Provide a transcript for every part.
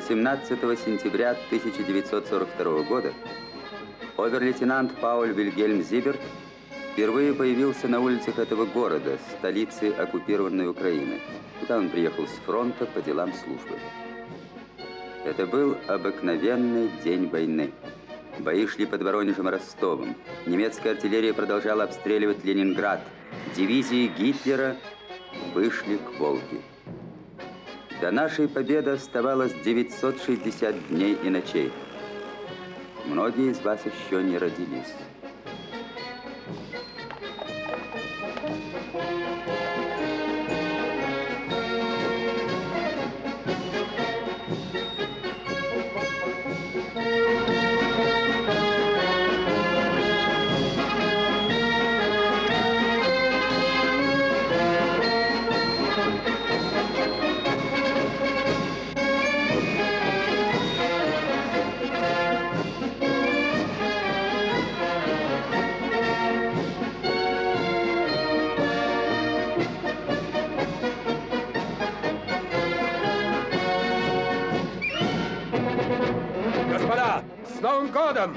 18 сентября 1942 года обер-лейтенант Пауль Вильгельм Зиберт впервые появился на улицах этого города, столицы оккупированной Украины, куда он приехал с фронта по делам службы. Это был обыкновенный день войны. Бои шли под Воронежем и Ростовом. Немецкая артиллерия продолжала обстреливать Ленинград. Дивизии Гитлера вышли к Волге. До нашей победы оставалось 960 дней и ночей. Многие из вас еще не родились. С Новым годом!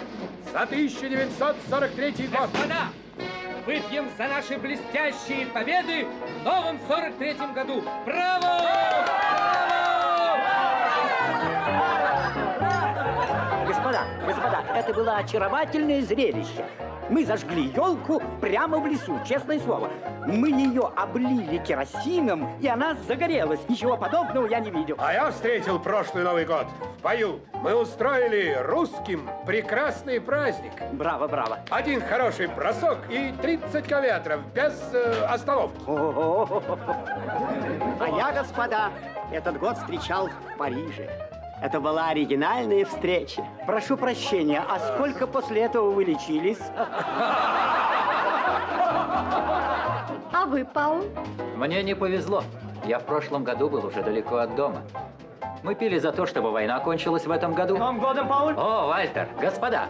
За 1943 год! Господа, выпьем за наши блестящие победы в новом 43-м году! Браво! Господа, это было очаровательное зрелище. Мы зажгли елку прямо в лесу, честное слово. Мы ее облили керосином, и она загорелась. Ничего подобного я не видел. А я встретил прошлый Новый год в бою. Мы устроили русским прекрасный праздник. Браво, браво. Один хороший бросок и 30 километров без остановки. А я, господа, этот год встречал в Париже. Это была оригинальная встреча. Прошу прощения, а сколько после этого вы лечились? А вы, Пауль? Мне не повезло. Я в прошлом году был уже далеко от дома. Мы пили за то, чтобы война кончилась в этом году. С Новым годом, Пауль! О, Вальтер, господа,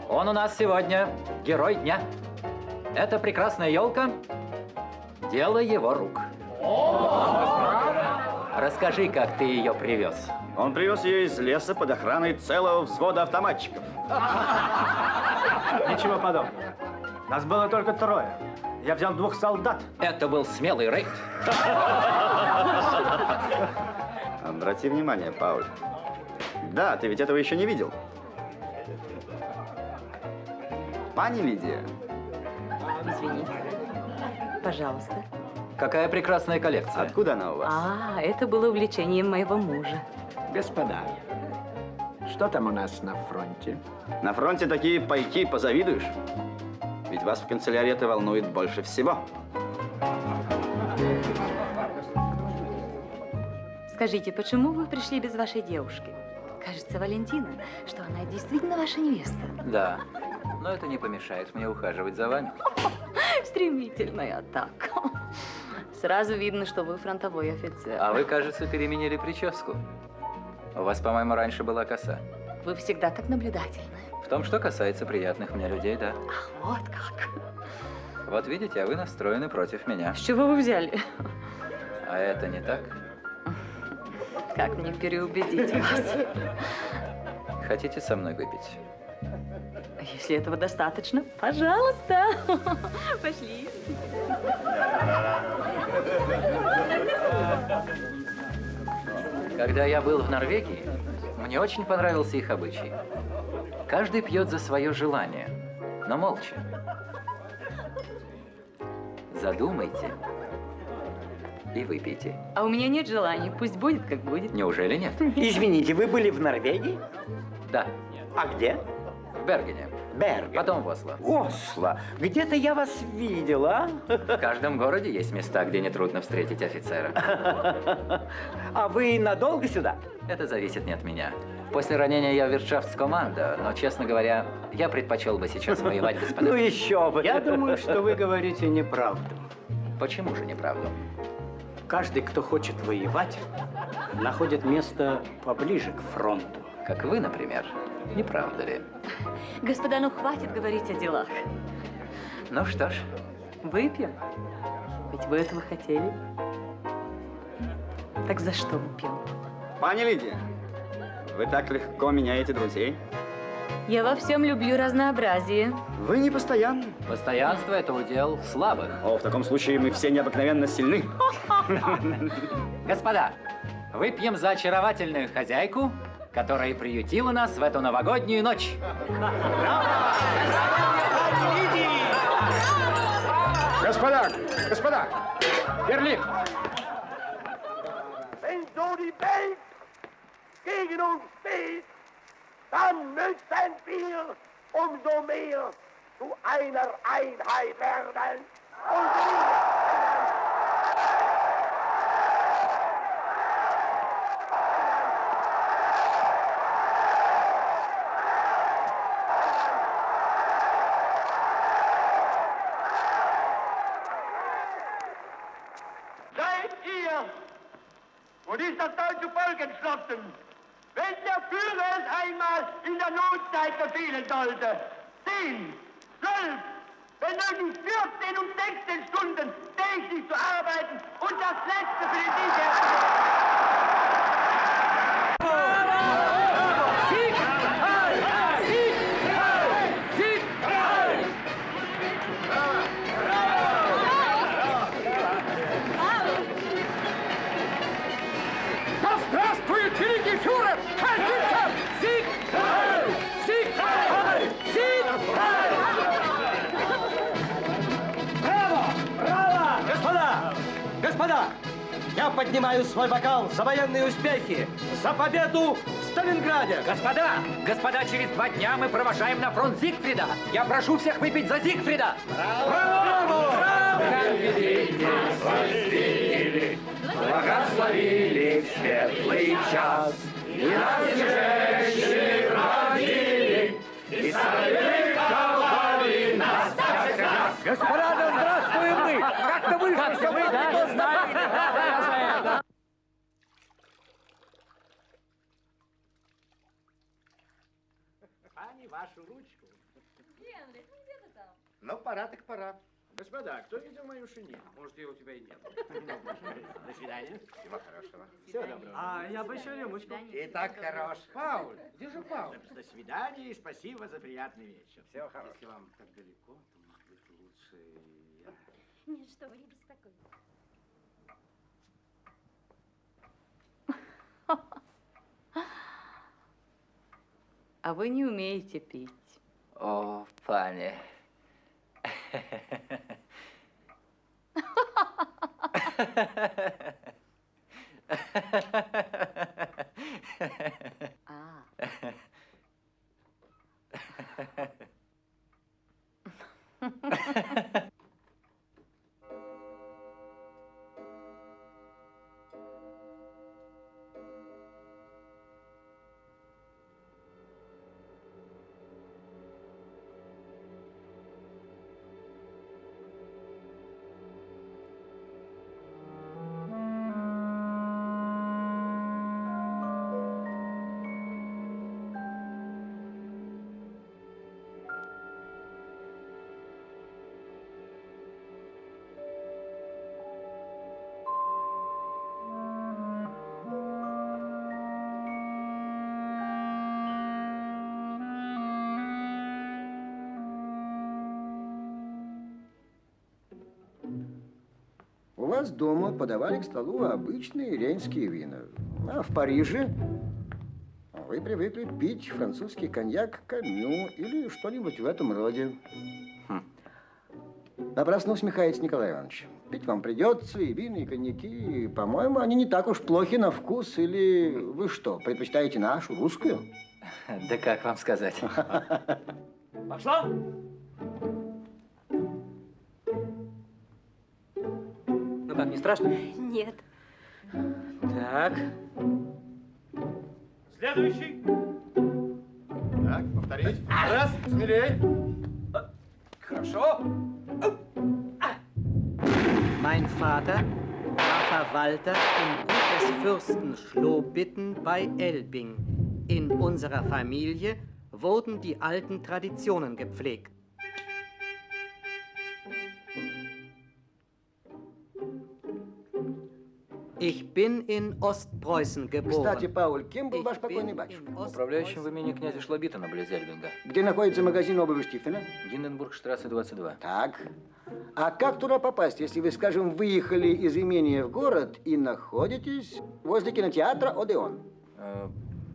он у нас сегодня герой дня. Это прекрасная елка – дело его рук. Расскажи, как ты ее привез. Он привез ее из леса под охраной целого взвода автоматчиков. Ничего подобного. Нас было только трое. Я взял 2 солдат. Это был смелый рейд. Обрати внимание, Пауль. Да, ты ведь этого еще не видел. Пани Лидия. Извините. Пожалуйста. Какая прекрасная коллекция. Откуда она у вас? Это было увлечением моего мужа. Господа, что там у нас на фронте? На фронте такие пайки, позавидуешь. Ведь вас в канцелярии это волнует больше всего. Скажите, почему вы пришли без вашей девушки? Кажется, Валентина, что она действительно ваша невеста. Да, но это не помешает мне ухаживать за вами. Стремительная атака. Сразу видно, что вы фронтовой офицер. А вы, кажется, переменили прическу. У вас, по-моему, раньше была коса. Вы всегда так наблюдательны. В том, что касается приятных мне людей, да. Ах, вот как. Вот видите, а вы настроены против меня. С чего вы взяли? А это не так? Как мне переубедить вас? Хотите со мной выпить? Если этого достаточно, пожалуйста. Пошли. Когда я был в Норвегии, мне очень понравился их обычай. Каждый пьет за свое желание, но молча. Задумайте и выпейте. А у меня нет желания. Пусть будет, как будет. Неужели нет? Извините, вы были в Норвегии? Да, А где? в Бергене. Берген. Потом в Осло. Осло. Где-то я вас видела. В каждом городе есть места, где нетрудно встретить офицера. А вы надолго сюда? Это зависит не от меня. После ранения я вершафтскоманда, но, честно говоря, я предпочел бы сейчас воевать, господа. Ну еще бы. Я думаю, что вы говорите неправду. Почему же неправду? Каждый, кто хочет воевать, находит место поближе к фронту. Как вы, например. Не правда ли? Господа, ну хватит говорить о делах. Ну что ж. Выпьем? Ведь вы этого хотели. Так за что мы пьем? Пани Лидия, Вы так легко меняете друзей. Я во всем люблю разнообразие. Вы не постоянны. Постоянство – это удел слабых. О, в таком случае мы все необыкновенно сильны. Господа, выпьем за очаровательную хозяйку, которая приютила нас в эту новогоднюю ночь. Господа, господа! Берлин! Wenn so die Welt gegen uns steht, dann müssen wir umso mehr zu einer Einheit werden. Seid ihr und ist das deutsche Volk entschlossen, wenn der Führer es einmal in der Notzeit befehlen sollte, 10, 12, wenn nötig 14 und 16 Stunden täglich zu arbeiten und das Letzte für den Sieg herzustellen. Здравствует великий фюрер! Сиг! Сиг! Сиг! Браво! Браво! Господа! Господа! Я поднимаю свой бокал за военные успехи, за победу в Сталинграде! Господа! Господа, через 2 дня мы провожаем на фронт Зигфрида. Я прошу всех выпить за Зигфрида! Браво! Благословили в светлый час, и нас жечь родили, и соликовали нас так раз. Господа, да здравствуем мы! Как-то вы, что вы, да? Знаете? Пани, вашу ручку. Генрих, ну где ты там? Ну, пора так пора. Господа, кто видел мою шинель? Может, ее у тебя и нет. До свидания. Всего хорошего. Всего доброго. А я бы еще рюмочку. И так хорош. Пауль, где же Пауль? До свидания и спасибо за приятный вечер. Всего хорошего. Если вам так далеко, то, может быть, лучше я... Нет, что вы, не беспокойтесь. А вы не умеете пить. О, пани. У вас дома подавали к столу обычные рейнские вина. А в Париже вы привыкли пить французский коньяк Камю или что-нибудь в этом роде. Напрасно усмехаетесь, Николай Иванович. Пить вам придется и вина, и коньяки. И, по-моему, они не так уж плохи на вкус. Или вы что, предпочитаете нашу, русскую? Да как вам сказать? Пошла? Ну как, не страшно? Нет. Так. Следующий. Так, повторить. Раз, смелей. Хорошо. Mein Vater war Verwalter im Gut des Fürsten Schlobitten bei Elbing. In unserer Familie wurden die alten Traditionen gepflegt. Ich bin in Ostpreußen Кстати, geboren. Пауль, кем был ваш покойный батюшка? Управляющим в имени князя Шлобитана, близ Эльбинга. Где находится магазин обуви Штифена? Гинденбургштрассе 22. Так. А как туда попасть, если вы, скажем, выехали из имения в город и находитесь возле кинотеатра «Одеон»?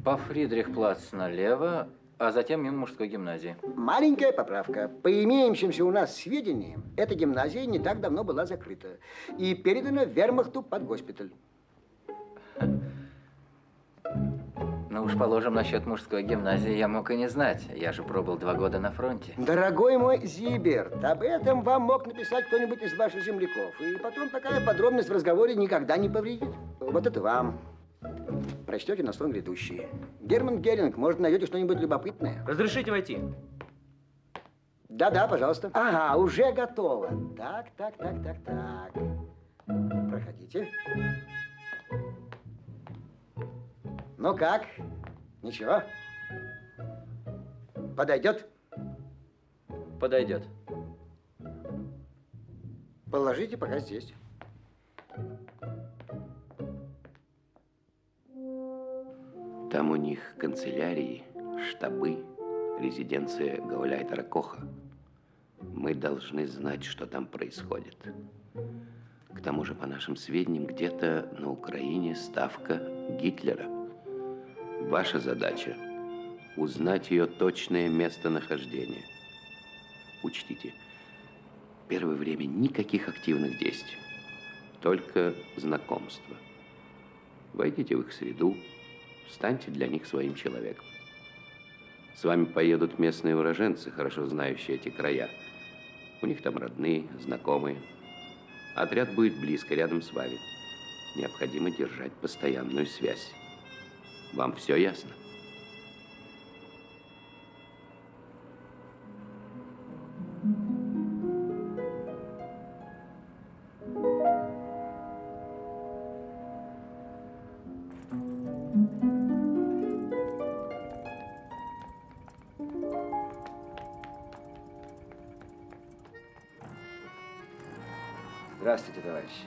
По Фридрихплац налево, а затем мимо мужской гимназии. Маленькая поправка. По имеющимся у нас сведениям, эта гимназия не так давно была закрыта и передана вермахту под госпиталь. Ну уж положим, насчет мужской гимназии я мог и не знать. Я же пробыл 2 года на фронте. Дорогой мой Зиберт, об этом вам мог написать кто-нибудь из ваших земляков. И потом такая подробность в разговоре никогда не повредит. Вот это вам. Прочтете на сон грядущий. Герман Геринг, может, найдете что-нибудь любопытное? Разрешите войти? Да-да, пожалуйста. Ага, уже готово. Так. Проходите. Ну как? Ничего? Подойдет? Подойдет. Положите пока здесь. Там у них канцелярии, штабы, резиденция Гауляйтера Коха. Мы должны знать, что там происходит. К тому же, по нашим сведениям, где-то на Украине ставка Гитлера. Ваша задача – узнать ее точное местонахождение. Учтите, в первое время никаких активных действий, только знакомство. Войдите в их среду, станьте для них своим человеком. С вами поедут местные уроженцы, хорошо знающие эти края. У них там родные, знакомые. Отряд будет близко, рядом с вами. Необходимо держать постоянную связь. Вам все ясно? Здравствуйте, товарищи.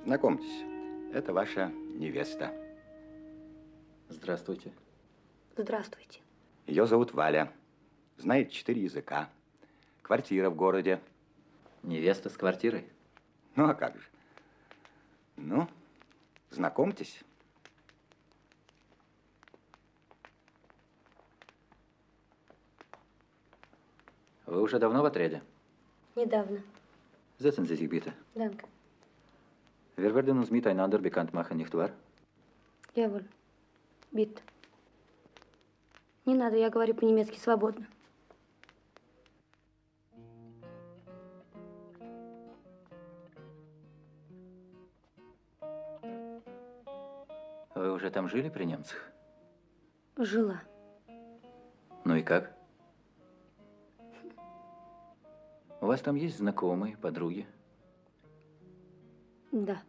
Знакомьтесь, это ваша невеста. Здравствуйте. Здравствуйте. Ее зовут Валя. Знает 4 языка. Квартира в городе. Невеста с квартирой? Ну, а как же? Ну, знакомьтесь. Вы уже давно в отряде? Недавно. Setzen Sie sich bitte. Danke. Wir werden uns miteinander bekannt machen, nicht wahr? Jawohl. Bitte. Не надо, я говорю по-немецки свободно. Вы уже там жили при немцах? Жила. Ну и как? У вас там есть знакомые, подруги? Да.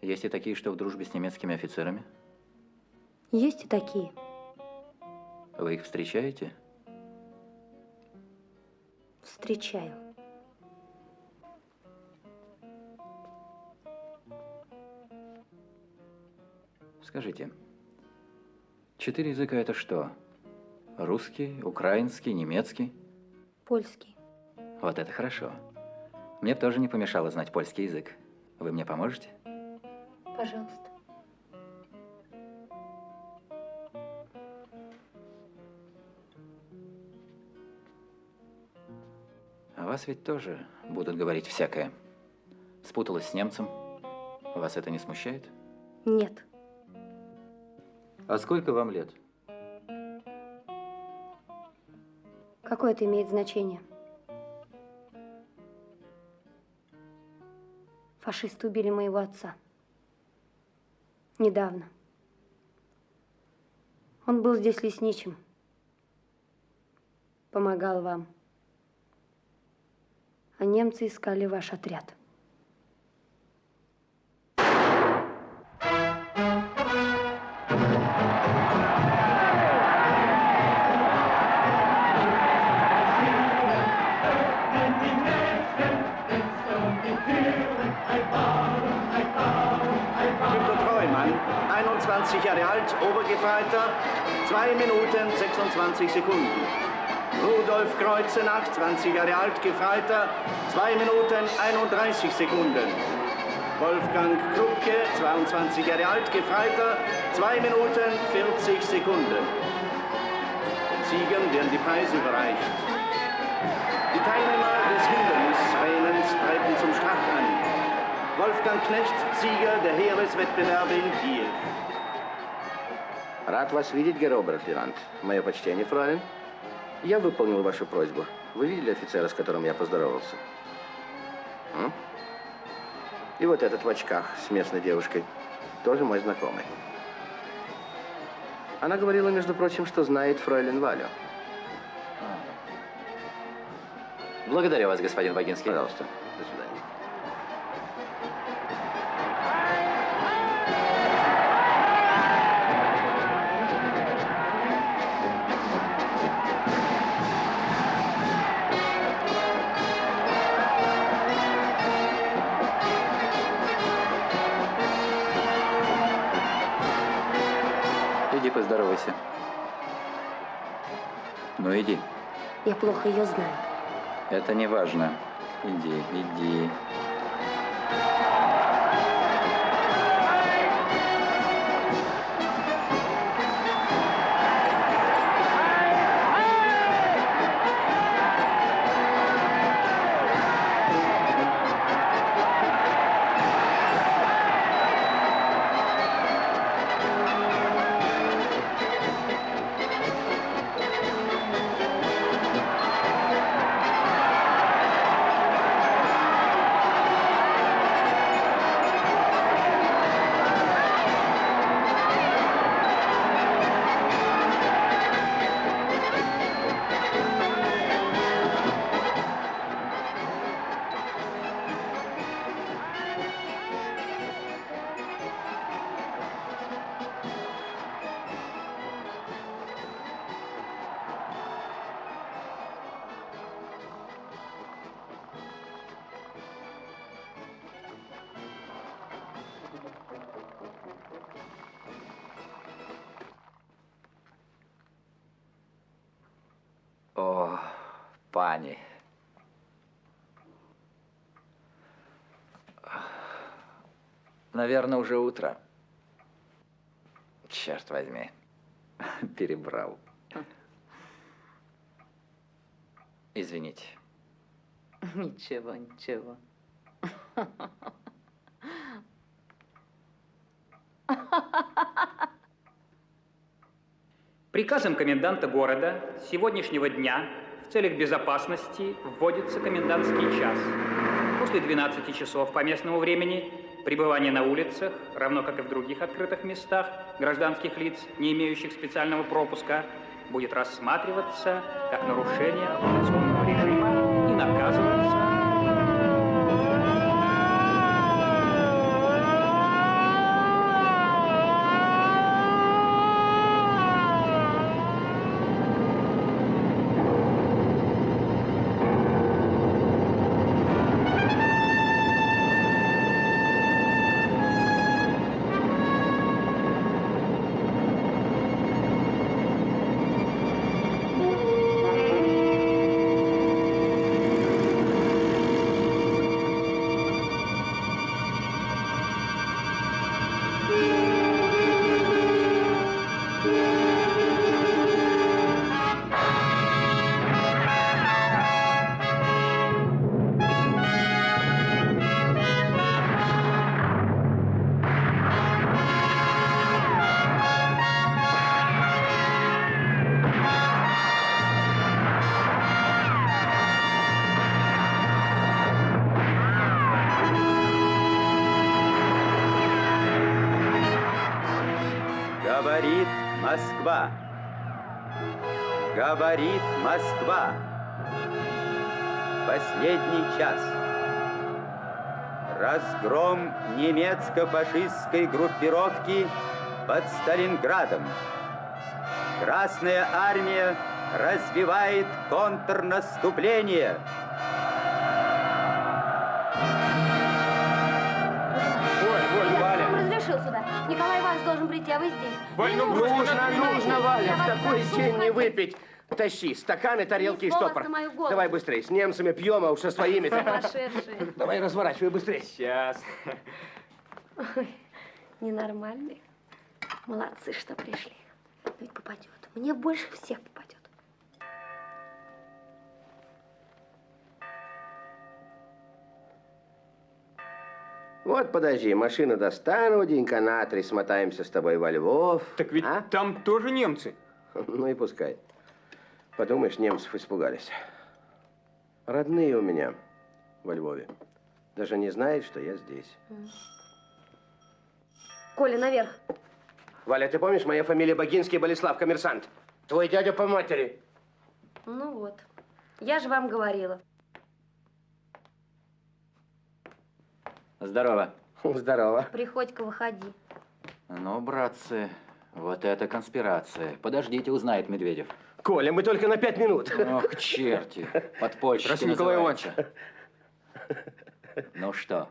Есть и такие, что в дружбе с немецкими офицерами? Есть и такие. Вы их встречаете? Встречаю. Скажите, 4 языка это что? Русский, украинский, немецкий? Польский. Вот это хорошо. Мне бы тоже не помешало знать польский язык. Вы мне поможете? Пожалуйста. А вас ведь тоже будут говорить всякое. Спуталась с немцем. Вас это не смущает? Нет. А сколько вам лет? Какое это имеет значение? Фашисты убили моего отца. Недавно. Он был здесь лесничим. Помогал вам. А немцы искали ваш отряд. Günter Treumann, 21 Jahre alt, Obergefreiter, 2 Minuten 26 Sekunden. Rudolf Kreuzenach, 20 Jahre alt, Gefreiter, 2 Minuten 31 Sekunden. Wolfgang Krupke, 22 Jahre alt, Gefreiter, 2 Minuten 40 Sekunden. Den Siegern werden die Preise überreicht. Die Teilnehmer des Hindernisrennens treten zum Start an. Wolfgang Knecht, Sieger der Heereswettbewerbe in Kiew. Рад вас видеть, герр-обер-лейтенант. Мое почтение, фройлен. Я выполнил вашу просьбу. Вы видели офицера, с которым я поздоровался? М? И вот этот в очках с местной девушкой. Тоже мой знакомый. Она говорила, между прочим, что знает фройлен Валю. Благодарю вас, господин Богинский. Пожалуйста. До свидания. Иди поздоровайся. Ну, иди. Я плохо ее знаю. Это не важно. Иди, иди. О, пани. Наверное, уже утро. Черт возьми. Перебрал. Извините. Ничего, ничего. Приказом коменданта города с сегодняшнего дня в целях безопасности вводится комендантский час. После 12 часов по местному времени пребывание на улицах, равно как и в других открытых местах гражданских лиц, не имеющих специального пропуска, будет рассматриваться как нарушение оккупационного режима и наказываться. Говорит Москва. Говорит Москва. Последний час. Разгром немецко-фашистской группировки под Сталинградом. Красная армия развивает контрнаступление. Разрешил сюда. Николай Иванович должен прийти, а вы здесь. Нужно, Валя, в такой день не выпить. Тащи стаканы, тарелки и штопор. Давай быстрее, с немцами пьем, а уж со своими-то. Сумасшедшие. Давай разворачивай быстрее. Сейчас. Ой, ненормальные. Молодцы, что пришли. Ведь попадет. Мне больше всех попадет. Вот подожди, машину достану, денька на 3 смотаемся с тобой во Львов. Так ведь там тоже немцы. Ну и пускай. Подумаешь, немцев испугались. Родные у меня во Львове. Даже не знают, что я здесь. Коля, наверх. Валя, ты помнишь, моя фамилия Богинский, Болеслав, коммерсант. Твой дядя по матери. Ну вот. Я же вам говорила. Здорово. Здорово. Приходько, выходи. Ну, братцы, вот это конспирация. Подождите, узнает Медведев. Коля, мы только на 5 минут. Ох, черти. Подпольщики Здравствуйте, Николай называются. Ну что,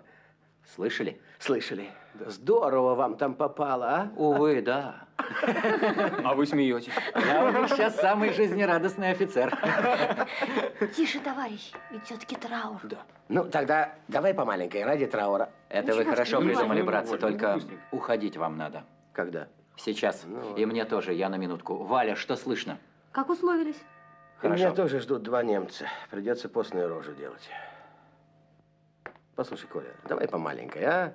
слышали? Слышали. Да здорово вам там попало, а? Увы, да. А вы смеетесь. Я у них сейчас самый жизнерадостный офицер. Тише, товарищ, ведь все-таки траур. Да. Ну, тогда давай по маленькой, ради траура. Это вы хорошо придумали, братцы, только быстренько. уходить вам надо. Когда? Сейчас. Ну, И мне тоже, я на минутку. Валя, что слышно? Как условились? И меня тоже ждут 2 немца. Придется постную рожу делать. Послушай, Коля, давай по маленькой, а?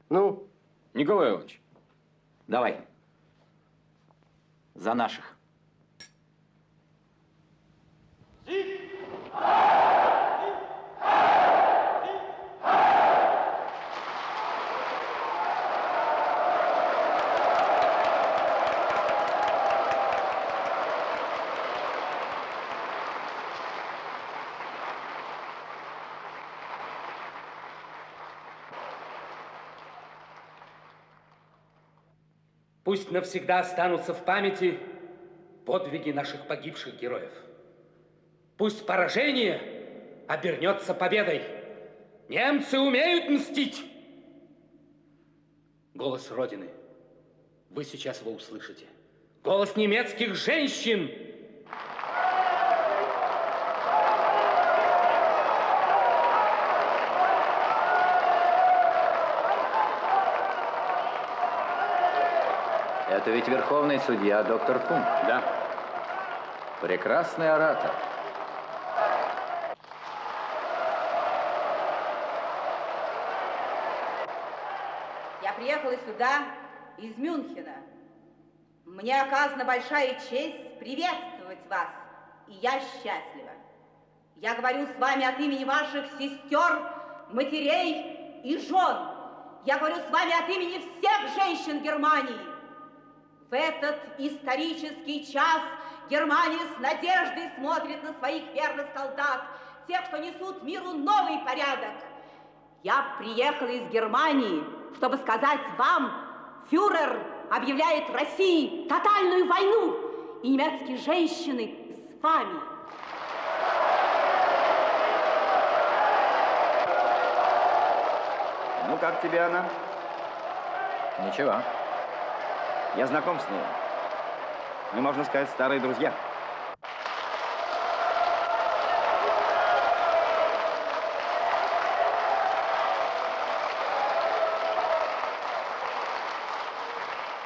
Ну? Николай Иванович. Давай. За наших. Пусть навсегда останутся в памяти подвиги наших погибших героев. Пусть поражение обернется победой. Немцы умеют мстить. Голос Родины. Вы сейчас его услышите. Голос немецких женщин. Это ведь верховный судья доктор Функ. Да. Прекрасный оратор. Я приехала сюда из Мюнхена. Мне оказана большая честь приветствовать вас, и я счастлива. Я говорю с вами от имени ваших сестер, матерей и жен. Я говорю с вами от имени всех женщин Германии. В этот исторический час Германия с надеждой смотрит на своих верных солдат, тех, что несут миру новый порядок. Я приехала из Германии, чтобы сказать вам, фюрер объявляет России тотальную войну, и немецкие женщины с вами. Ну, как тебе она? Ничего. Я знаком с ней. Мы, можно сказать, старые друзья.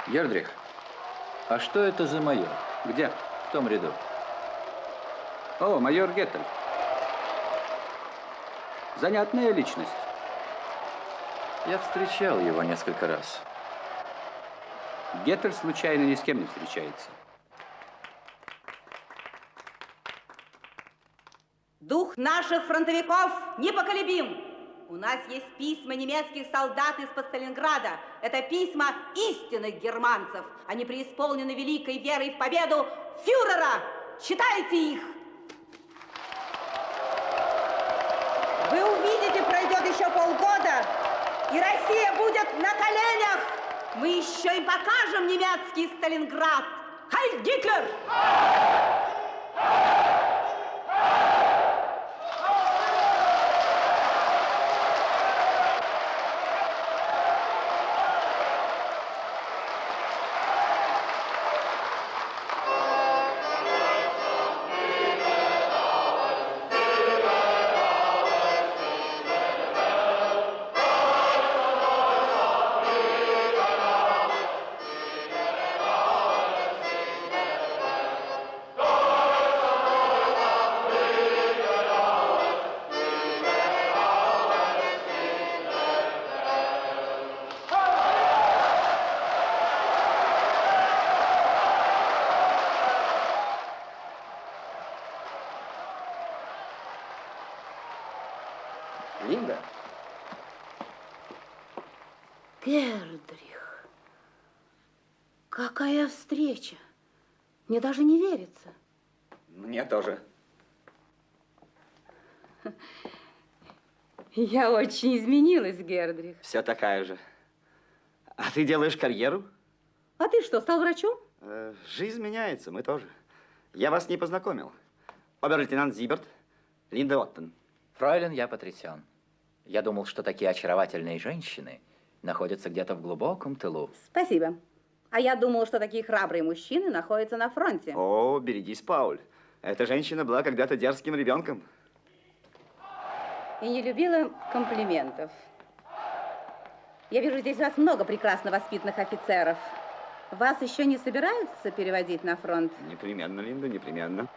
Гердрих, а что это за майор? Где? В том ряду. О, майор Геттель. Занятная личность. Я встречал его несколько раз. Геттель случайно ни с кем не встречается. Дух наших фронтовиков непоколебим. У нас есть письма немецких солдат из-под Сталинграда. Это письма истинных германцев. Они преисполнены великой верой в победу фюрера. Читайте их. Вы увидите, пройдет еще полгода, и Россия будет на коленях. Мы еще и покажем немецкий Сталинград. Хайль Гитлер! Линда? Гердрих, какая встреча. Мне даже не верится. Мне тоже. Я очень изменилась, Гердрих. Все такая же. А ты делаешь карьеру? А ты что, стал врачом? Жизнь меняется, мы тоже. Я вас не познакомил. Обер-лейтенант Зиберт, Линда Оттен. Фройлен, я потрясен. Я думал, что такие очаровательные женщины находятся где-то в глубоком тылу. Спасибо. А я думала, что такие храбрые мужчины находятся на фронте. О, берегись, Пауль. Эта женщина была когда-то дерзким ребенком. И не любила комплиментов. Я вижу, здесь у вас много прекрасно воспитанных офицеров. Вас еще не собираются переводить на фронт? Непременно, Линда, непременно.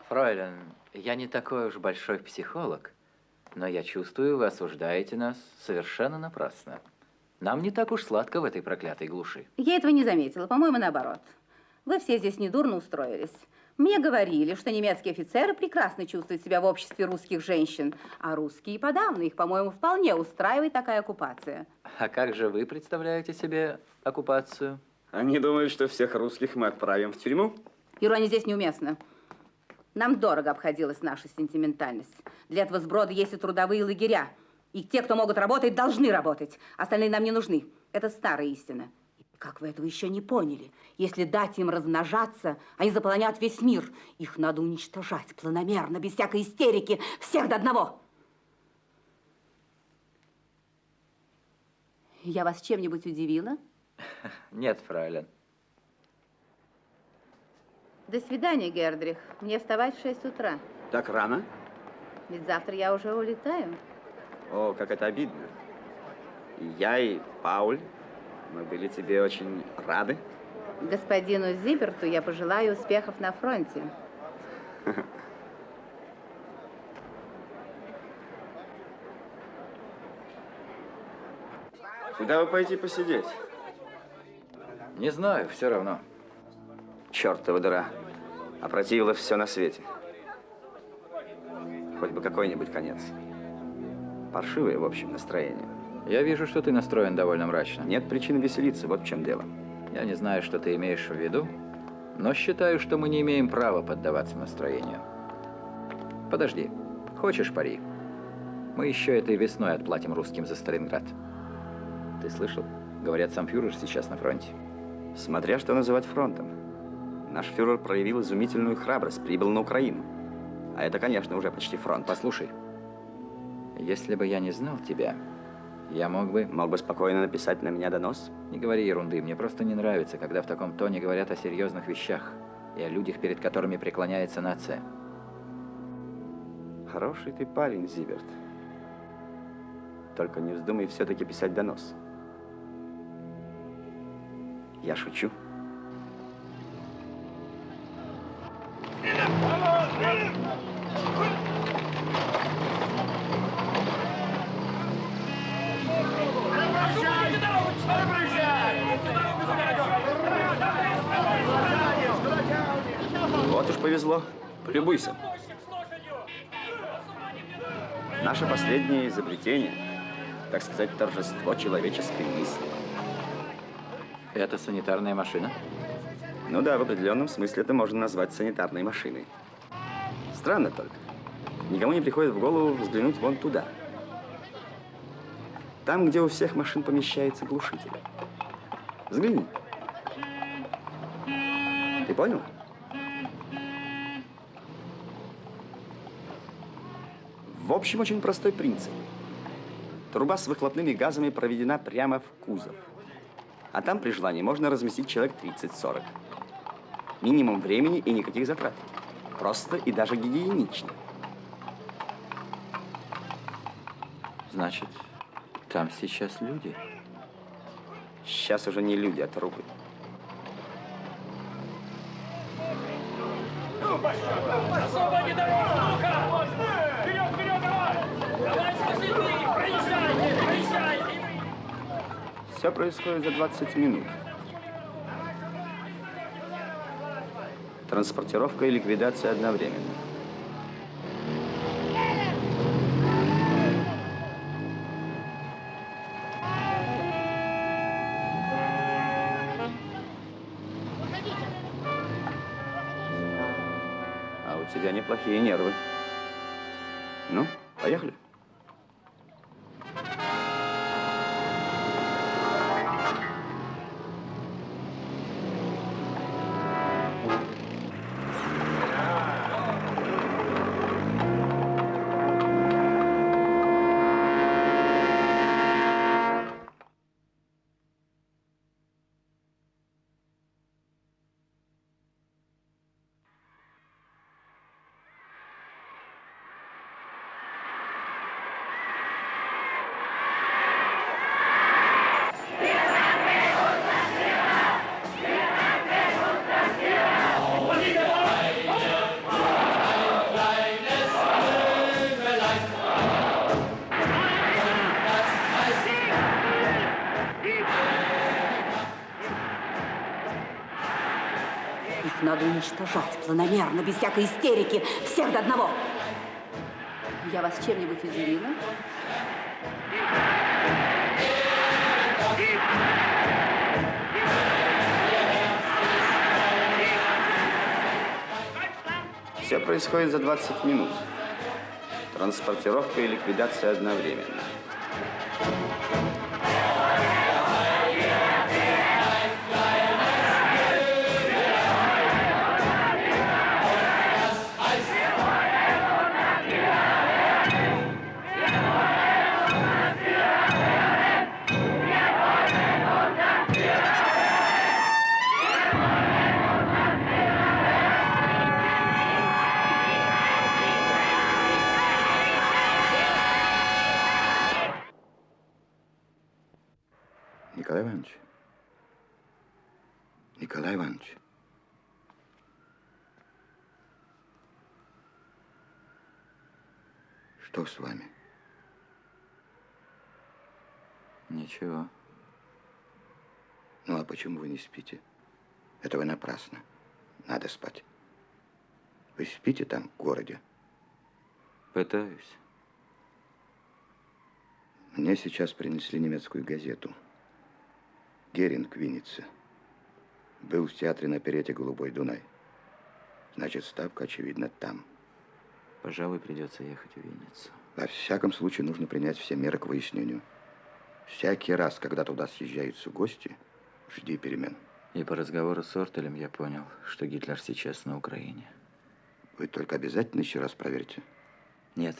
Фройлен, я не такой уж большой психолог, но я чувствую, вы осуждаете нас совершенно напрасно. Нам не так уж сладко в этой проклятой глуши. Я этого не заметила, по-моему, наоборот. Вы все здесь недурно устроились. Мне говорили, что немецкие офицеры прекрасно чувствуют себя в обществе русских женщин, а русские подавно. Их, по-моему, вполне устраивает такая оккупация. А как же вы представляете себе оккупацию? Они думают, что всех русских мы отправим в тюрьму? Ирония здесь неуместна. Нам дорого обходилась наша сентиментальность. Для этого сброда есть и трудовые лагеря. И те, кто могут работать, должны работать. Остальные нам не нужны. Это старая истина. Как вы этого еще не поняли? Если дать им размножаться, они заполонят весь мир. Их надо уничтожать планомерно, без всякой истерики, всех до одного. Я вас чем-нибудь удивила? Нет, фройлен. До свидания, Гердрих. Мне вставать в 6 утра. Так рано? Ведь завтра я уже улетаю. О, как это обидно. И я, и Пауль, мы были тебе очень рады. Господину Зиберту я пожелаю успехов на фронте. Куда вы пойти посидеть? Не знаю, все равно. Чертова дыра. Опротивило все на свете. Хоть бы какой-нибудь конец. Паршивое, в общем, настроение. Я вижу, что ты настроен довольно мрачно. Нет причин веселиться, вот в чем дело. Я не знаю, что ты имеешь в виду, но считаю, что мы не имеем права поддаваться настроению. Подожди, хочешь пари? Мы еще этой весной отплатим русским за Сталинград. Ты слышал? Говорят, сам фюрер сейчас на фронте. Смотря что называть фронтом. Наш фюрер проявил изумительную храбрость, прибыл на Украину. А это, конечно, уже почти фронт. Послушай, если бы я не знал тебя, я мог бы... Мог бы спокойно написать на меня донос? Не говори ерунды. Мне просто не нравится, когда в таком тоне говорят о серьезных вещах и о людях, перед которыми преклоняется нация. Хороший ты парень, Зиберт. Только не вздумай все-таки писать донос. Я шучу. Вот уж повезло. Полюбуйся. Наше последнее изобретение, так сказать, торжество человеческой мысли. Это санитарная машина? Ну да, в определенном смысле это можно назвать санитарной машиной. Странно только. Никому не приходит в голову взглянуть вон туда. Там, где у всех машин помещается глушитель. Взгляни. Ты понял? В общем, очень простой принцип. Труба с выхлопными газами проведена прямо в кузов. А там при желании можно разместить человек 30-40. Минимум времени и никаких затрат. Просто и даже гигиенично. Значит, там сейчас люди? Сейчас уже не люди, а трупы. Освободи дорогу, ну-ка! Вперед, вперед, давай! Давай, спасибо! Проезжайте, проезжайте! Все происходит за 20 минут. Транспортировка и ликвидация одновременно. А у тебя неплохие нервы. Ну, поехали. Надо уничтожать планомерно, без всякой истерики, всех до одного. Я вас чем-нибудь удивила? Все происходит за 20 минут. Транспортировка и ликвидация одновременно. Николай Иванович. Николай Иванович. Что с вами? Ничего. Ну, а почему вы не спите? Это вы напрасно. Надо спать. Вы спите там, в городе? Пытаюсь. Мне сейчас принесли немецкую газету. Геринг в Виннице. Был в театре на перете «Голубой Дунай». Значит, ставка, очевидно, там. Пожалуй, придется ехать в Винницу. Во всяком случае, нужно принять все меры к выяснению. Всякий раз, когда туда съезжаются гости, жди перемен. И по разговору с Ортелем я понял, что Гитлер сейчас на Украине. Вы только обязательно еще раз проверьте? Нет.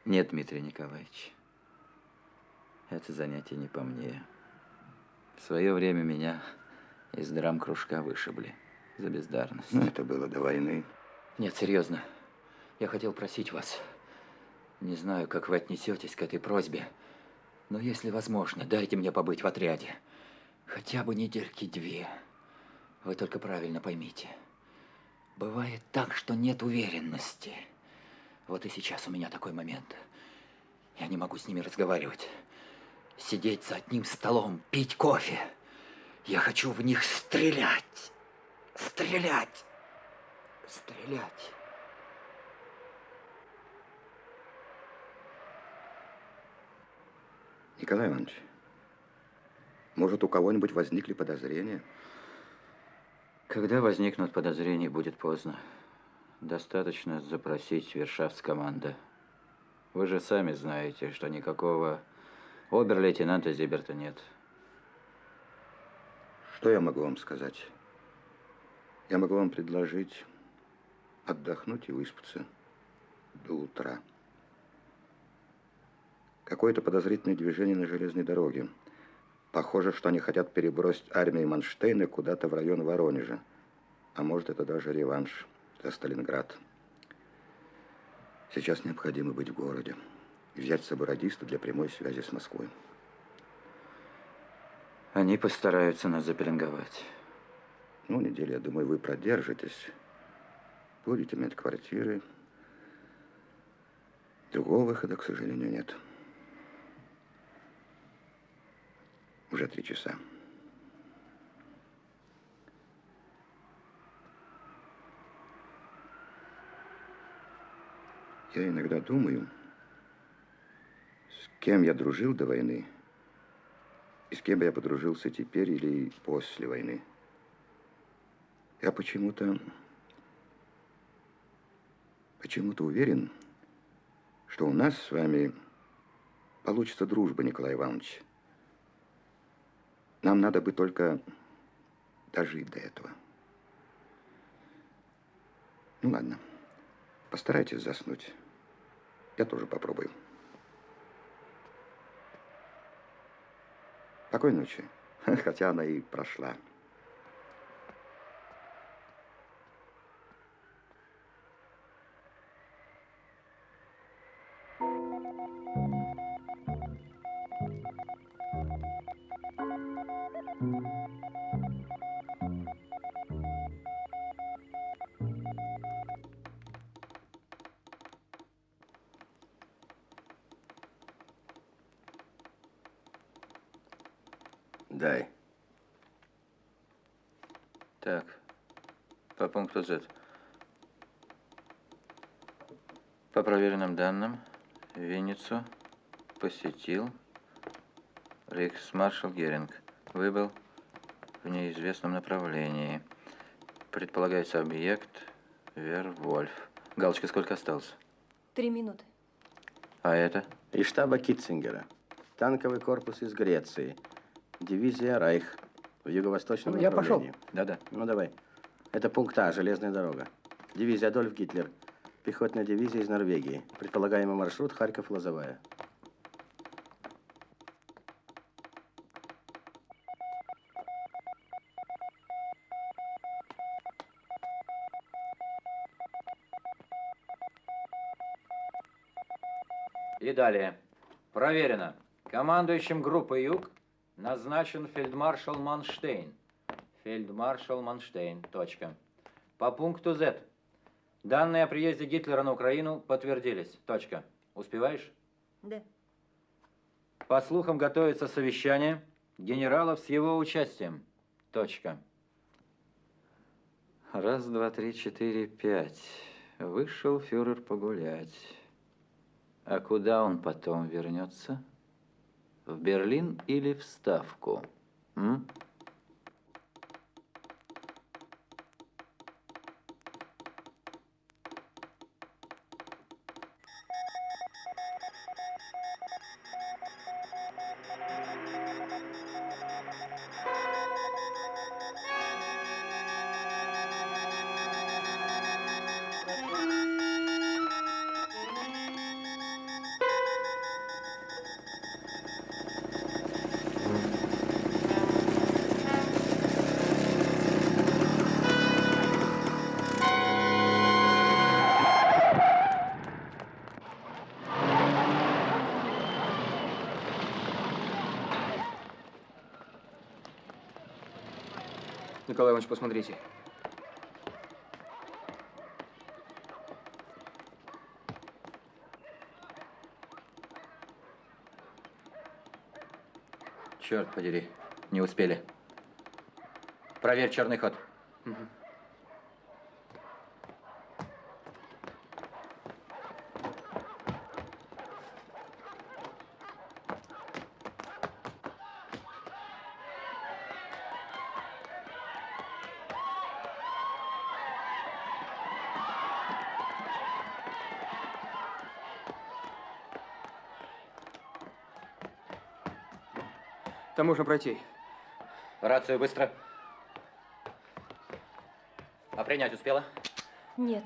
Нет, Дмитрий Николаевич. Это занятие не по мне. В свое время меня из драм-кружка вышибли за бездарность. Ну, это было до войны. Нет, серьезно. Я хотел просить вас. Не знаю, как вы отнесетесь к этой просьбе, но если возможно, дайте мне побыть в отряде. Хотя бы недельки-две. Вы только правильно поймите. Бывает так, что нет уверенности. Вот и сейчас у меня такой момент. Я не могу с ними разговаривать. Сидеть за одним столом, пить кофе. Я хочу в них стрелять. Стрелять. Стрелять. Николай Иванович, может, у кого-нибудь возникли подозрения? Когда возникнут подозрения, будет поздно. Достаточно запросить вершавскоманда. Вы же сами знаете, что никакого обер-лейтенанта Зиберта нет. Что я могу вам сказать? Я могу вам предложить отдохнуть и выспаться до утра. Какое-то подозрительное движение на железной дороге. Похоже, что они хотят перебросить армию Манштейна куда-то в район Воронежа. А может, это даже реванш за Сталинград. Сейчас необходимо быть в городе и взять с собой радиста для прямой связи с Москвой. Они постараются нас запеленговать. Ну, неделю, я думаю, вы продержитесь. Будете иметь квартиры. Другого выхода, к сожалению, нет. Уже 3 часа. Я иногда думаю, с кем я дружил до войны и с кем бы я подружился теперь или после войны. Я почему-то уверен, что у нас с вами получится дружба, Николай Иванович. Нам надо бы только дожить до этого. Ну ладно, постарайтесь заснуть. Я тоже попробую. Спокойной ночи, хотя она и прошла. Дай. Так, по пункту Z. По проверенным данным, Винницу посетил рейхсмаршал Геринг. Выбыл в неизвестном направлении. Предполагается объект Вервольф. Галочка, сколько осталось? 3 минуты. А это? Из штаба Китцингера. Танковый корпус из Греции. Дивизия «Райх» в юго-восточном направлении. Я пошел. Да-да. Ну, давай. Это пункт А, железная дорога. Дивизия Адольф Гитлер. Пехотная дивизия из Норвегии. Предполагаемый маршрут Харьков-Лозовая. И далее. Проверено. Командующим группой «Юг» назначен фельдмаршал Манштейн. Фельдмаршал Манштейн. Точка. По пункту Z. Данные о приезде Гитлера на Украину подтвердились. Точка. Успеваешь? Да. По слухам, готовится совещание генералов с его участием. Точка. 1, 2, 3, 4, 5. Вышел фюрер погулять. А куда он потом вернется? В Берлин или в Ставку? М? Николай Иванович, посмотрите. Черт подери, не успели. Проверь черный ход. Угу. Там можно пройти. Рацию быстро. А принять успела? Нет.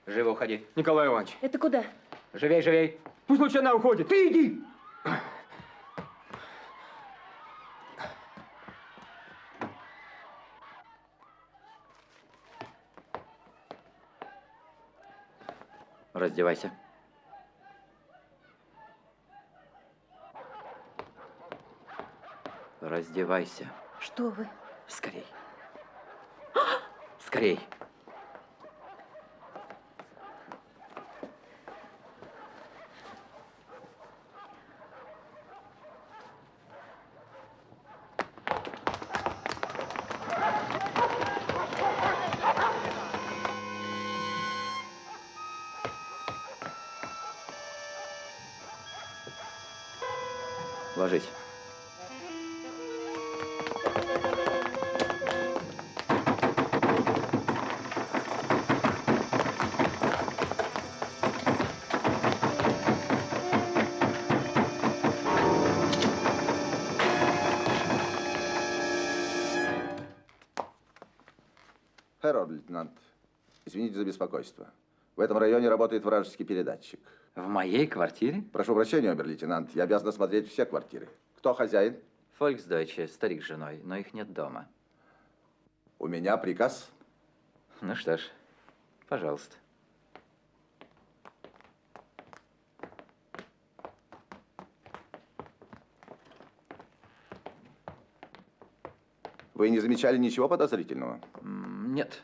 Живо уходи. Николай Иванович. Это куда? Живей, живей. Пусть лучше она уходит. Ты иди. Раздевайся. Раздевайся. Что вы? Скорей. Скорей. Ложись. Herr обер-лейтенант, извините за беспокойство. В этом районе работает вражеский передатчик. В моей квартире? Прошу прощения, обер-лейтенант, я обязан осмотреть все квартиры. Кто хозяин? Фольксдойче, старик с женой, но их нет дома. У меня приказ. Ну что ж, пожалуйста. Вы не замечали ничего подозрительного? Нет.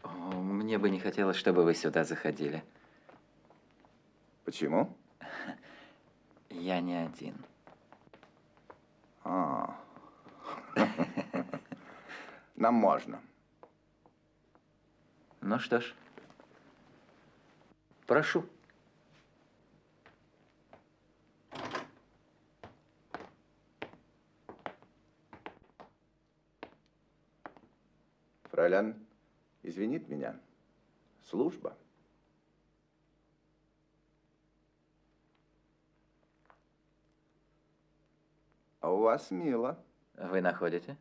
Мне бы не хотелось, чтобы вы сюда заходили. Почему? Я не один. Нам можно. Ну что ж, прошу. Фройлян извинит меня. Служба. А у вас мило. Вы находите?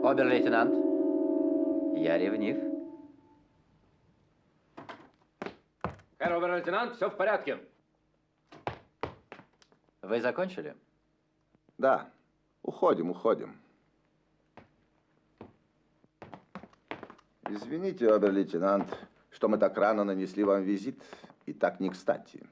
Обер-лейтенант, я ревнив. Herr обер-лейтенант, все в порядке. Вы закончили? Да. Уходим. Извините, обер-лейтенант, что мы так рано нанесли вам визит и так не кстати.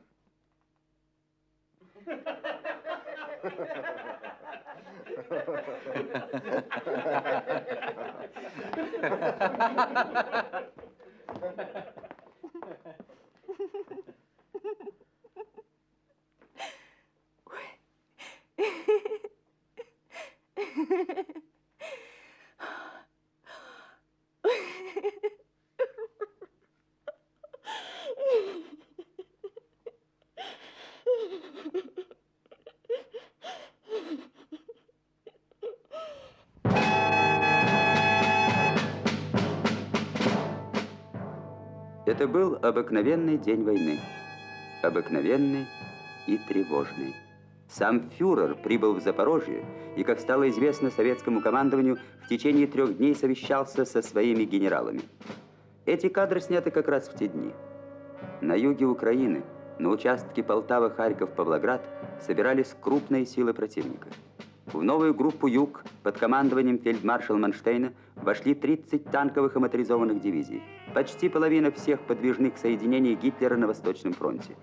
Это был обыкновенный день войны. Обыкновенный и тревожный. Сам фюрер прибыл в Запорожье и, как стало известно советскому командованию, в течение 3 дней совещался со своими генералами. Эти кадры сняты как раз в те дни. На юге Украины, на участке Полтава-Харьков-Павлоград, собирались крупные силы противника. В новую группу «Юг» под командованием фельдмаршала Манштейна вошли 30 танковых и моторизованных дивизий, почти половина всех подвижных соединений Гитлера на Восточном фронте.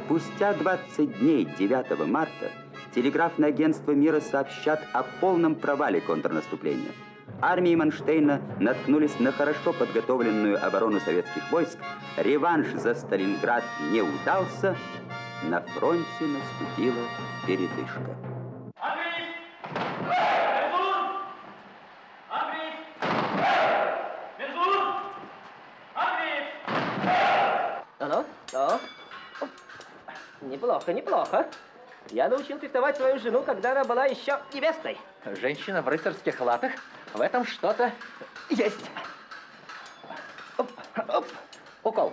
Спустя 20 дней, 9 марта, телеграфное агентство «Мира» сообщат о полном провале контрнаступления. Армии Манштейна наткнулись на хорошо подготовленную оборону советских войск, реванш за Сталинград не удался, на фронте наступила передышка. Ну, ну. Неплохо, неплохо. Я научил фехтовать свою жену, когда она была еще невестой. Женщина в рыцарских латах? В этом что-то есть. Оп, оп. Укол.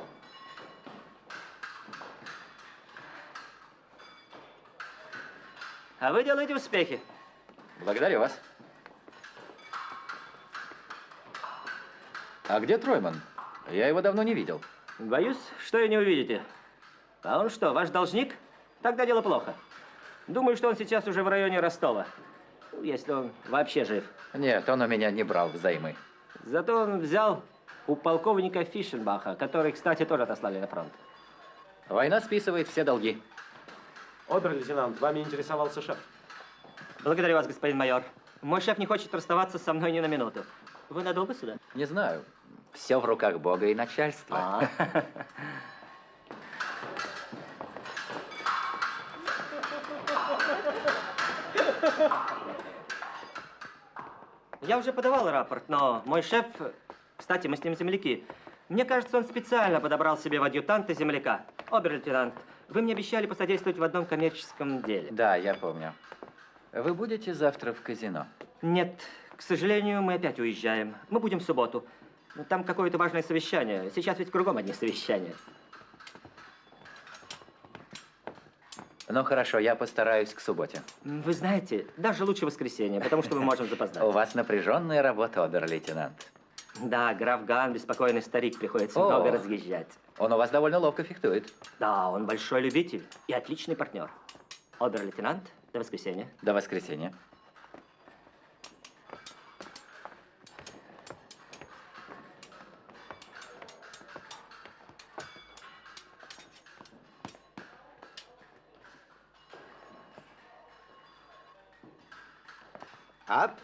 А вы делаете успехи. Благодарю вас. А где Тройман? Я его давно не видел. Боюсь, что и не увидите. А он что, ваш должник? Тогда дело плохо. Думаю, что он сейчас уже в районе Ростова. Если он вообще жив. Нет, он у меня не брал взаймы. Зато он взял у полковника Фишенбаха, который, кстати, тоже отослали на фронт. Война списывает все долги. Обер-лейтенант, вами интересовался шеф. Благодарю вас, господин майор. Мой шеф не хочет расставаться со мной ни на минуту. Вы надолго сюда? Не знаю. Все в руках Бога и начальства. Я уже подавал рапорт, но мой шеф... Кстати, мы с ним земляки. Мне кажется, он специально подобрал себе в адъютанта земляка. Обер-лейтенант, вы мне обещали посодействовать в одном коммерческом деле. Да, я помню. Вы будете завтра в казино? Нет, к сожалению, мы опять уезжаем. Мы будем в субботу. Там какое-то важное совещание. Сейчас ведь кругом одни совещания. Ну, хорошо, я постараюсь к субботе. Вы знаете, даже лучше воскресенье, потому что мы можем запоздать. У вас напряженная работа, обер-лейтенант. Да, граф Ган, беспокойный старик, приходится много разъезжать. Он у вас довольно ловко фехтует. Да, он большой любитель и отличный партнер. Обер-лейтенант, до воскресенья. До воскресенья. Ап.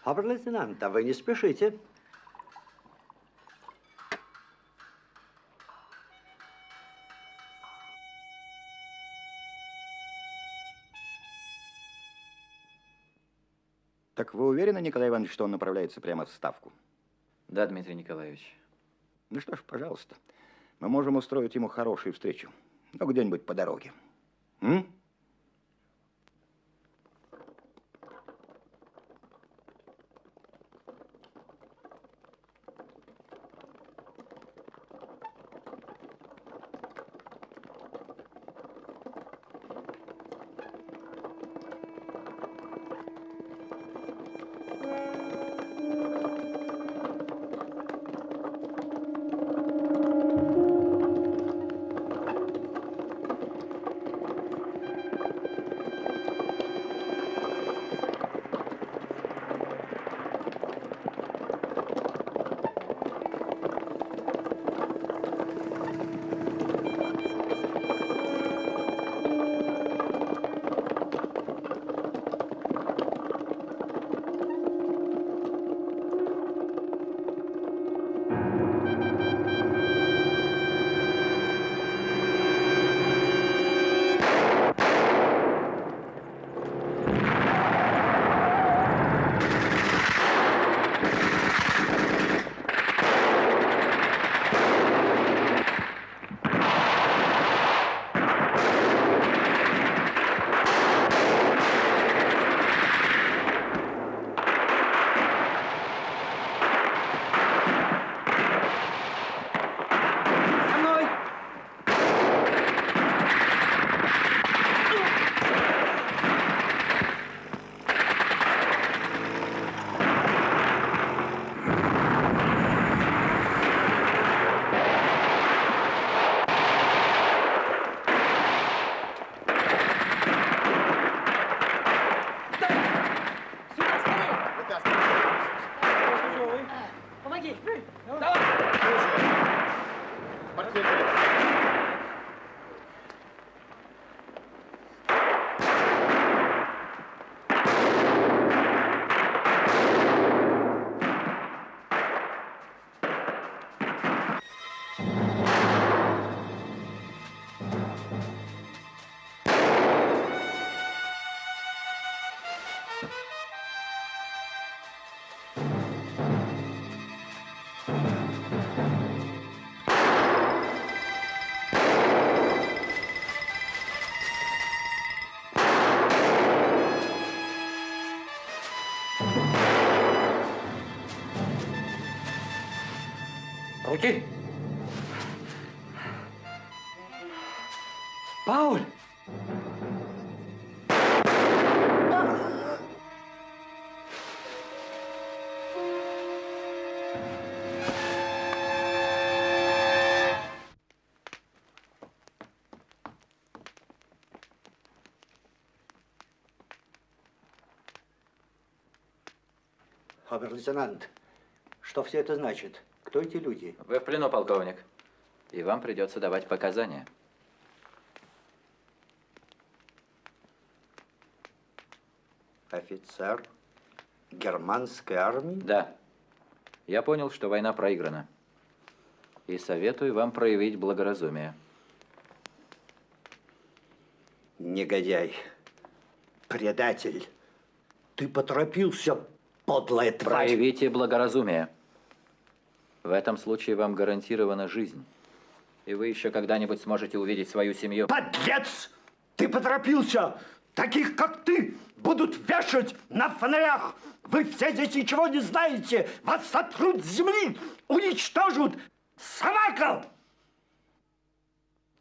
Обер-лейтенант, а вы не спешите. Так вы уверены, Николай Иванович, что он направляется прямо в Ставку? Да, Дмитрий Николаевич. Ну что ж, пожалуйста, мы можем устроить ему хорошую встречу. Ну, где-нибудь по дороге. ноги! Давай! Портфель. Руки! Пауль! Обер-лейтенант, что все это значит? Кто эти люди? Вы в плену, полковник. И вам придется давать показания. Офицер германской армии? Да. Я понял, что война проиграна. И советую вам проявить благоразумие. Негодяй, предатель, ты поторопился, подлая тварь. Проявите благоразумие. В этом случае вам гарантирована жизнь. И вы еще когда-нибудь сможете увидеть свою семью. Подлец! Ты поторопился! Таких, как ты, будут вешать на фонарях! Вы все здесь ничего не знаете! Вас сотрут с земли! Уничтожат! Собака!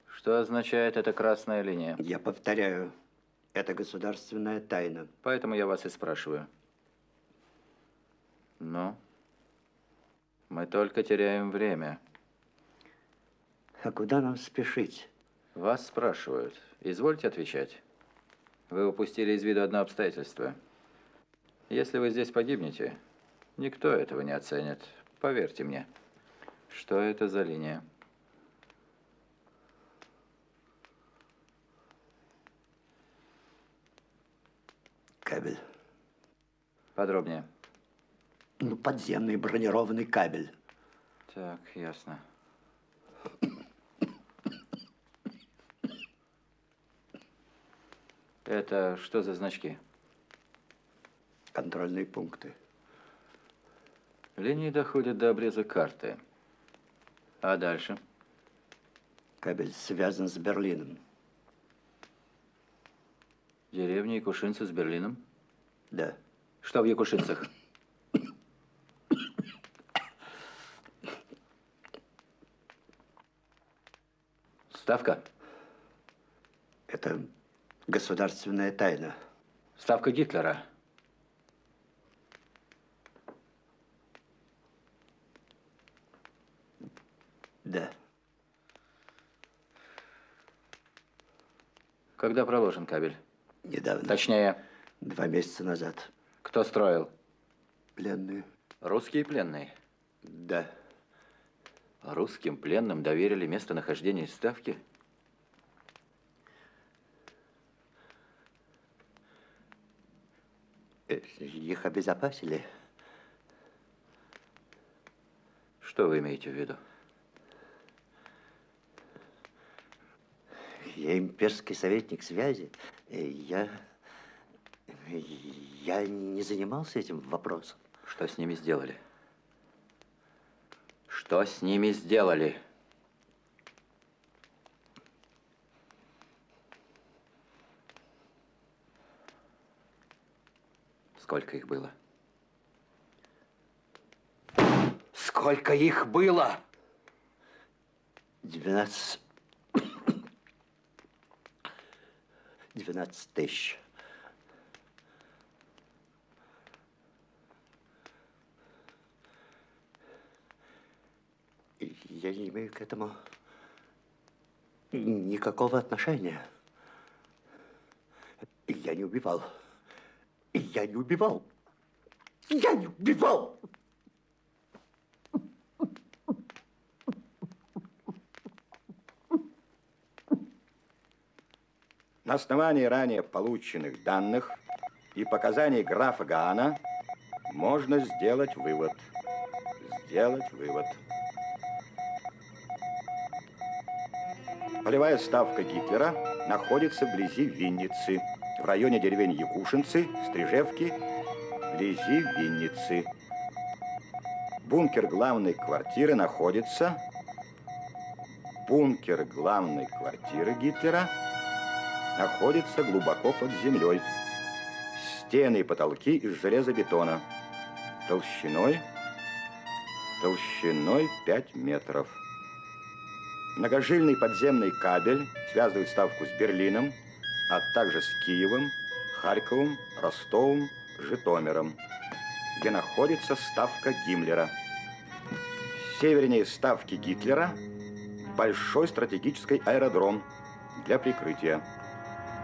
Что означает эта красная линия? Я повторяю, это государственная тайна. Поэтому я вас и спрашиваю. Ну? Мы только теряем время. А куда нам спешить? Вас спрашивают. Извольте отвечать. Вы упустили из виду одно обстоятельство. Если вы здесь погибнете, никто этого не оценит. Поверьте мне. Что это за линия? Кабель. Подробнее. Ну, подземный бронированный кабель. Так, ясно. Это что за значки? Контрольные пункты. Линии доходят до обреза карты. А дальше? Кабель связан с Берлином. Деревня Якушинцы с Берлином? Да. Что в Якушинцах? Ставка? Это государственная тайна. Ставка Гитлера. Да. Когда проложен кабель? Недавно. Точнее? 2 месяца назад. Кто строил? Пленные. Русские пленные? Да. Русским пленным доверили местонахождение ставки? Их обезопасили. Что вы имеете в виду? Я имперский советник связи. Я не занимался этим вопросом. Что с ними сделали? Что с ними сделали? Сколько их было? Сколько их было? 12 тысяч. Я не имею к этому никакого отношения. Я не убивал. Я не убивал. Я не убивал. На основании ранее полученных данных и показаний графа Гаана можно сделать вывод. Полевая ставка Гитлера находится вблизи Винницы, в районе деревень Якушинцы, Стрижевки, вблизи Винницы. Бункер главной квартиры находится... Бункер главной квартиры Гитлера находится глубоко под землей. Стены и потолки из железобетона. Толщиной 5 метров. Многожильный подземный кабель связывает ставку с Берлином, а также с Киевом, Харьковом, Ростовом, Житомиром, где находится ставка Гиммлера. Севернее ставки Гитлера большой стратегический аэродром для прикрытия.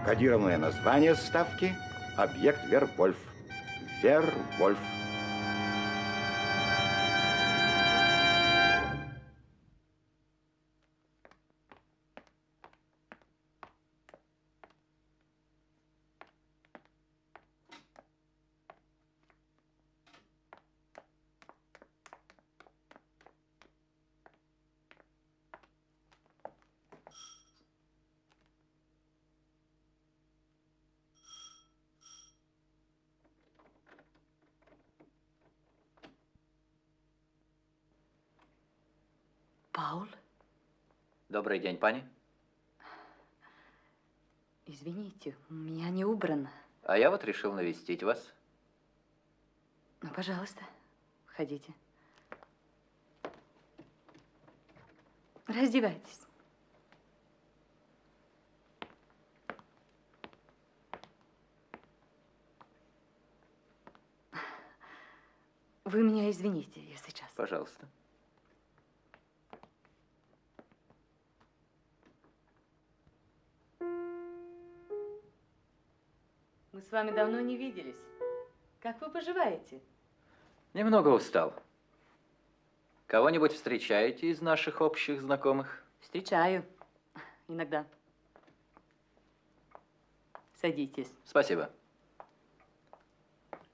Кодированное название ставки – объект Вервольф. Вервольф. Пауль? Добрый день, пани. Извините, у меня не убрано. А я вот решил навестить вас. Ну, пожалуйста, входите. Раздевайтесь. Вы меня извините, я сейчас. Пожалуйста. Мы с вами давно не виделись. Как вы поживаете? Немного устал. Кого-нибудь встречаете из наших общих знакомых? Встречаю. Иногда. Садитесь. Спасибо.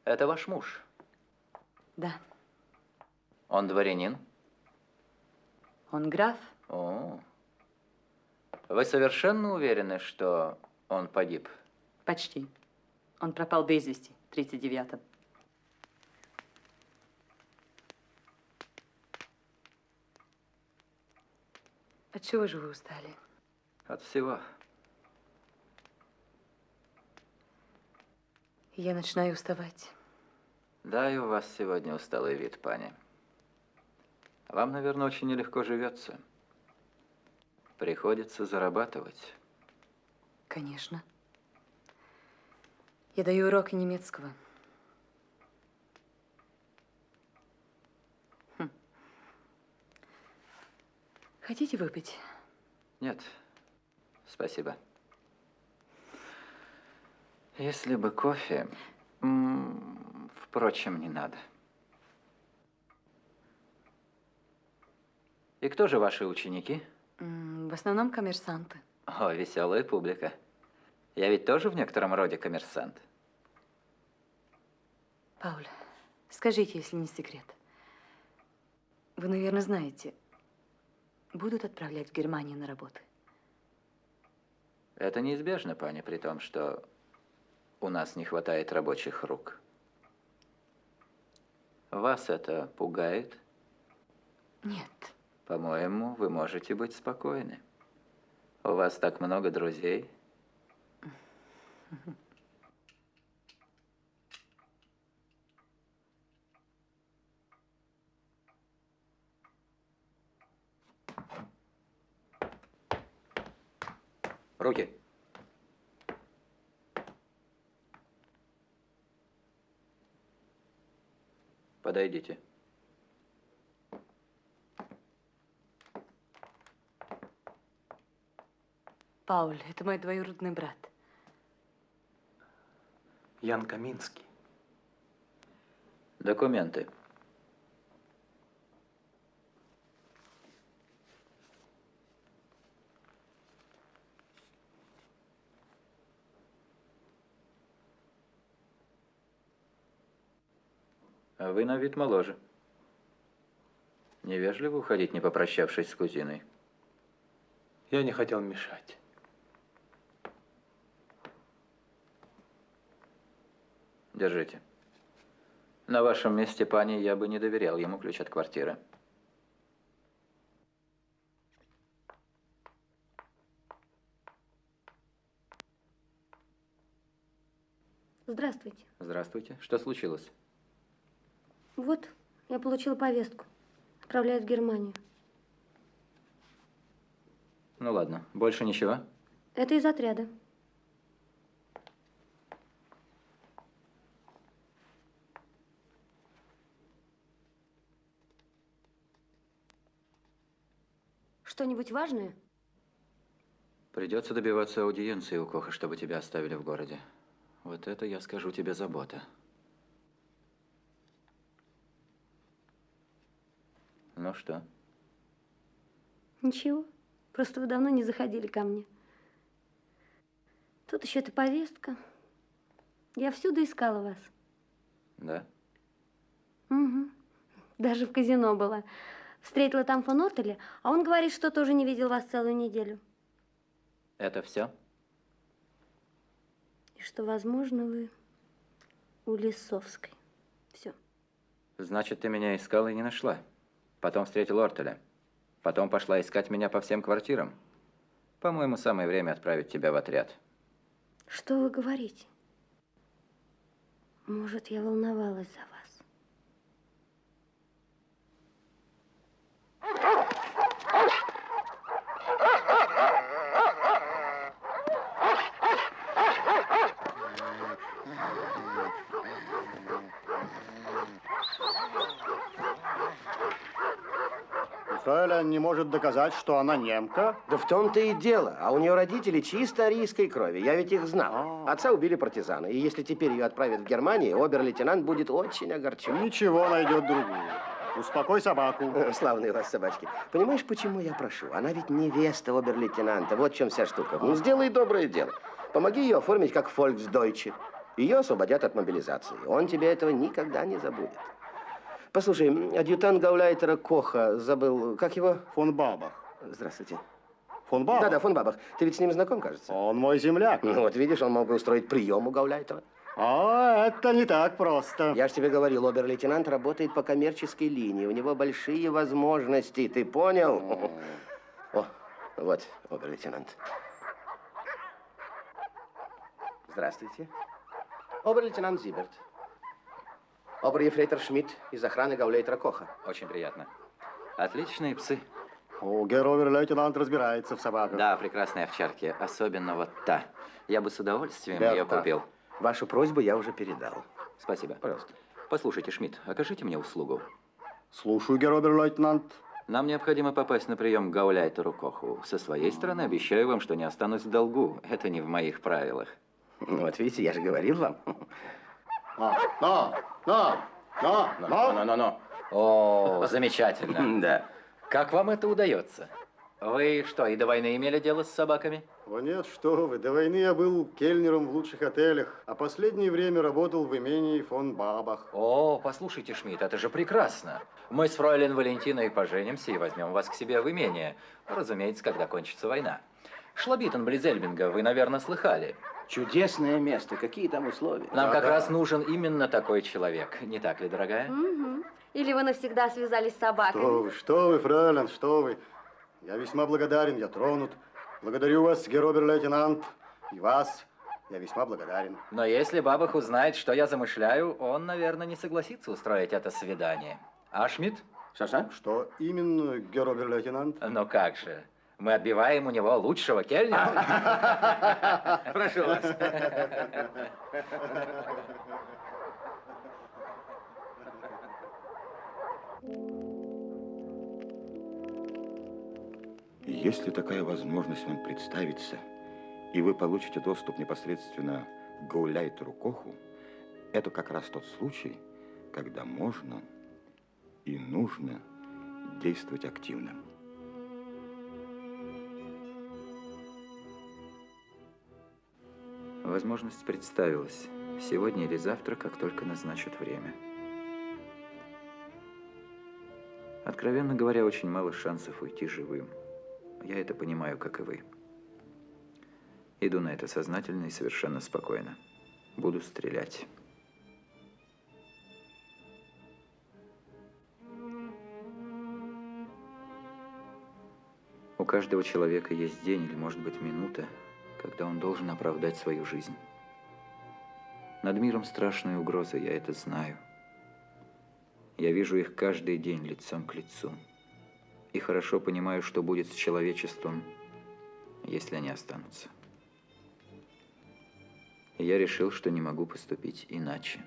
Это ваш муж? Да. Он дворянин? Он граф. О. Вы совершенно уверены, что он погиб? Почти. Он пропал без вести в 1939-м. От чего же вы устали? От всего. Я начинаю уставать. Да, и у вас сегодня усталый вид, пани. Вам, наверное, очень нелегко живется. Приходится зарабатывать. Конечно. Я даю уроки немецкого. Хотите выпить? Нет, спасибо. Если бы кофе... Впрочем, не надо. И кто же ваши ученики? В основном коммерсанты. О, веселая публика. Я ведь тоже в некотором роде коммерсант. Пауль, скажите, если не секрет. Вы, наверное, знаете, будут отправлять в Германию на работы? Это неизбежно, пани, при том, что у нас не хватает рабочих рук. Вас это пугает? Нет. По-моему, вы можете быть спокойны. У вас так много друзей. Руки. Подойдите. Пауль, это мой двоюродный брат. Ян Каминский. Документы. А вы на вид моложе. Невежливо уходить, не попрощавшись с кузиной. Я не хотел мешать. Держите. На вашем месте, пани, я бы не доверял ему ключ от квартиры. Здравствуйте. Здравствуйте. Что случилось? Вот, я получила повестку. Отправляют в Германию. Ну ладно, больше ничего? Это из отряда. Что-нибудь важное? Придется добиваться аудиенции у Коха, чтобы тебя оставили в городе. Вот это, я скажу тебе, забота. Ну что? Ничего. Просто вы давно не заходили ко мне. Тут еще эта повестка. Я всюду искала вас. Да? Угу. Даже в казино была. Встретила там фон Ортеля, а он говорит, что тоже не видел вас целую неделю. Это все? И что, возможно, вы у Лисовской. Все. Значит, ты меня искала и не нашла. Потом встретил Ортеля. Потом пошла искать меня по всем квартирам. По-моему, самое время отправить тебя в отряд. Что вы говорите? Может, я волновалась за вас. Фройлен не может доказать, что она немка? Да в том-то и дело. А у нее родители чисто арийской крови. Я ведь их знал. Отца убили партизаны. И если теперь ее отправят в Германию, обер-лейтенант будет очень огорчен. Ничего, найдет другую. Успокой собаку. Славные у вас собачки. Понимаешь, почему я прошу? Она ведь невеста обер-лейтенанта. Вот в чем вся штука. Ну, сделай доброе дело. Помоги ее оформить как фольксдойче. Ее освободят от мобилизации. Он тебе этого никогда не забудет. Послушай, адъютант гауляйтера Коха забыл, как его? Фон Бабах. Здравствуйте. Фон Бабах? Да-да, фон Бабах. Ты ведь с ним знаком, кажется? Он мой земляк. Ну вот видишь, он мог бы устроить прием у гауляйтера. А, это не так просто. Я же тебе говорил, обер-лейтенант работает по коммерческой линии. У него большие возможности, ты понял? О, вот обер-лейтенант. Здравствуйте. Обер-лейтенант Зиберт. Обер-ефрейтор Шмидт из охраны гауляйтера Коха. Очень приятно. Отличные псы. О, гер-обер-лейтенант разбирается в собаках. Да, прекрасные овчарки. Особенно вот та. Я бы с удовольствием ее купил. Вашу просьбу я уже передал. Спасибо. Пожалуйста. Послушайте, Шмидт, окажите мне услугу. Слушаю, гер-обер-лейтенант. Нам необходимо попасть на прием к гауляйтеру Коху. Со своей стороны обещаю вам, что не останусь в долгу. Это не в моих правилах. Ну, вот видите, я же говорил вам. О, замечательно. Да. Как вам это удается? Вы что, и до войны имели дело с собаками? О, нет, что вы. До войны я был кельнером в лучших отелях, а последнее время работал в имении фон Бабах. О, послушайте, Шмидт, это же прекрасно. Мы с фройлен Валентиной поженимся и возьмем вас к себе в имение. Разумеется, когда кончится война. Шлабитен близ Эльбинга, вы, наверное, слыхали. Чудесное место. Какие там условия? Нам как раз нужен именно такой человек. Не так ли, дорогая? Угу. Или вы навсегда связались с собаками? Что вы, фройлен, что вы. Я весьма благодарен, я тронут. Благодарю вас, гер-обер-лейтенант, и вас. Я весьма благодарен. Но если Бабах узнает, что я замышляю, он, наверное, не согласится устроить это свидание. А, Шмидт? Что именно, гер-обер-лейтенант? Ну как же. Мы отбиваем у него лучшего кельнера. Прошу вас. Если такая возможность вам представится, и вы получите доступ непосредственно к гауляйтеру Коху, это как раз тот случай, когда можно и нужно действовать активно. Возможность представилась. Сегодня или завтра, как только назначат время. Откровенно говоря, очень мало шансов уйти живым. Я это понимаю, как и вы. Иду на это сознательно и совершенно спокойно. Буду стрелять. У каждого человека есть день или, может быть, минута, когда он должен оправдать свою жизнь. Над миром страшная угроза, я это знаю. Я вижу их каждый день лицом к лицу. И хорошо понимаю, что будет с человечеством, если они останутся. И я решил, что не могу поступить иначе.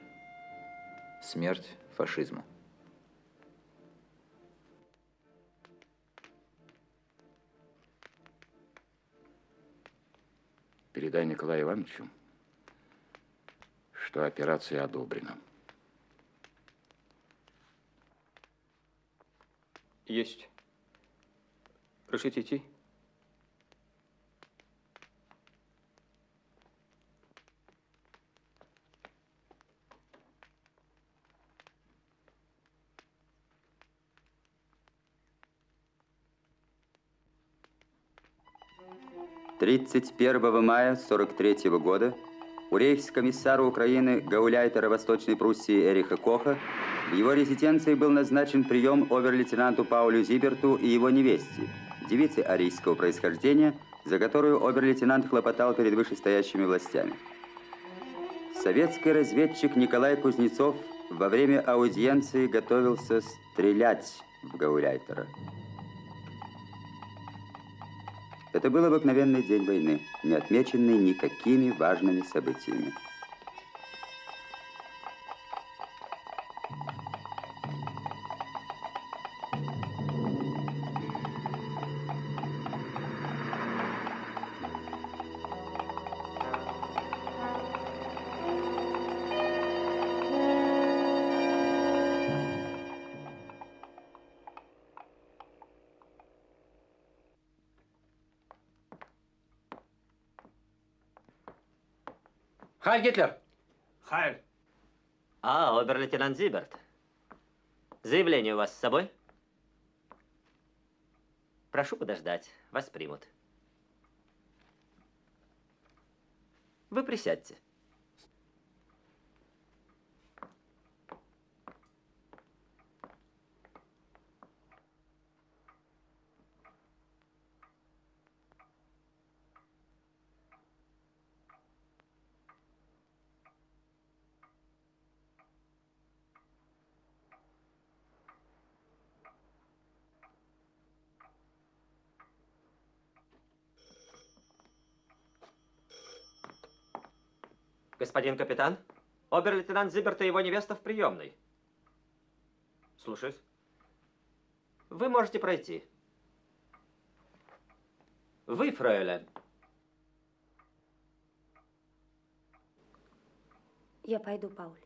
Смерть фашизму. Передай Николаю Ивановичу, что операция одобрена. Есть. Решите идти? «31 мая 43 года у рейхскомиссара Украины гауляйтера Восточной Пруссии Эриха Коха в его резиденции был назначен прием обер-лейтенанту Паулю Зиберту и его невесте, девице арийского происхождения, за которую обер-лейтенант хлопотал перед вышестоящими властями. Советский разведчик Николай Кузнецов во время аудиенции готовился стрелять в гауляйтера. Это был обыкновенный день войны, не отмеченный никакими важными событиями. Хайль Гитлер! Хайль! А, обер-лейтенант Зиберт. Заявление у вас с собой? Прошу подождать, вас примут. Вы присядьте. Господин капитан, обер-лейтенант Зиберт и его невеста в приемной. Слушаюсь. Вы можете пройти. Вы, фройлен. Я пойду, Пауль.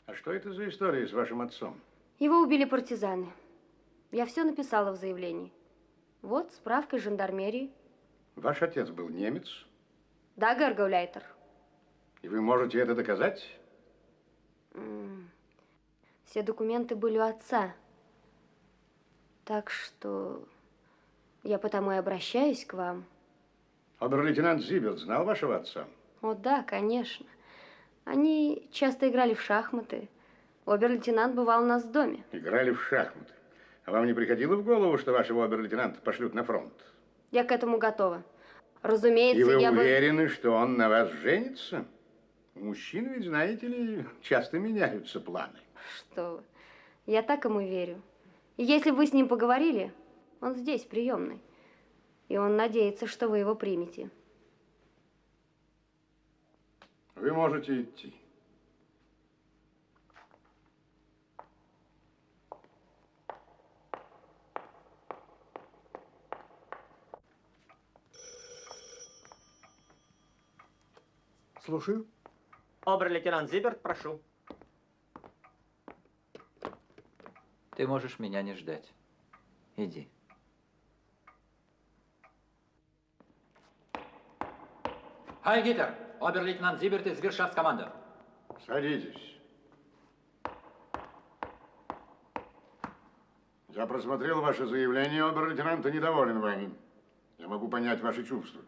А что это за история с вашим отцом? Его убили партизаны. Я все написала в заявлении. Вот справка из жандармерии. Ваш отец был немец? Да, гауляйтер. И вы можете это доказать? Все документы были у отца. Так что я потому и обращаюсь к вам. Обер-лейтенант Зиберт знал вашего отца? О, да, конечно. Они часто играли в шахматы. Обер-лейтенант бывал у нас в доме. Играли в шахматы. А вам не приходило в голову, что вашего обер-лейтенанта пошлют на фронт? Я к этому готова. Разумеется, И вы я уверены, что он на вас женится? У мужчин, ведь, знаете ли, часто меняются планы. Что вы. Я так ему верю. И если бы вы с ним поговорили, он здесь, в приемной. И он надеется, что вы его примете. Вы можете идти. Слушаю. Обер-лейтенант Зиберт, прошу. Ты можешь меня не ждать. Иди. Хай Гитлер! Обер-лейтенант Зиберт из Виршафтскоманда. Садитесь. Я просмотрел ваше заявление, обер-лейтенант, и недоволен вами. Я могу понять ваши чувства.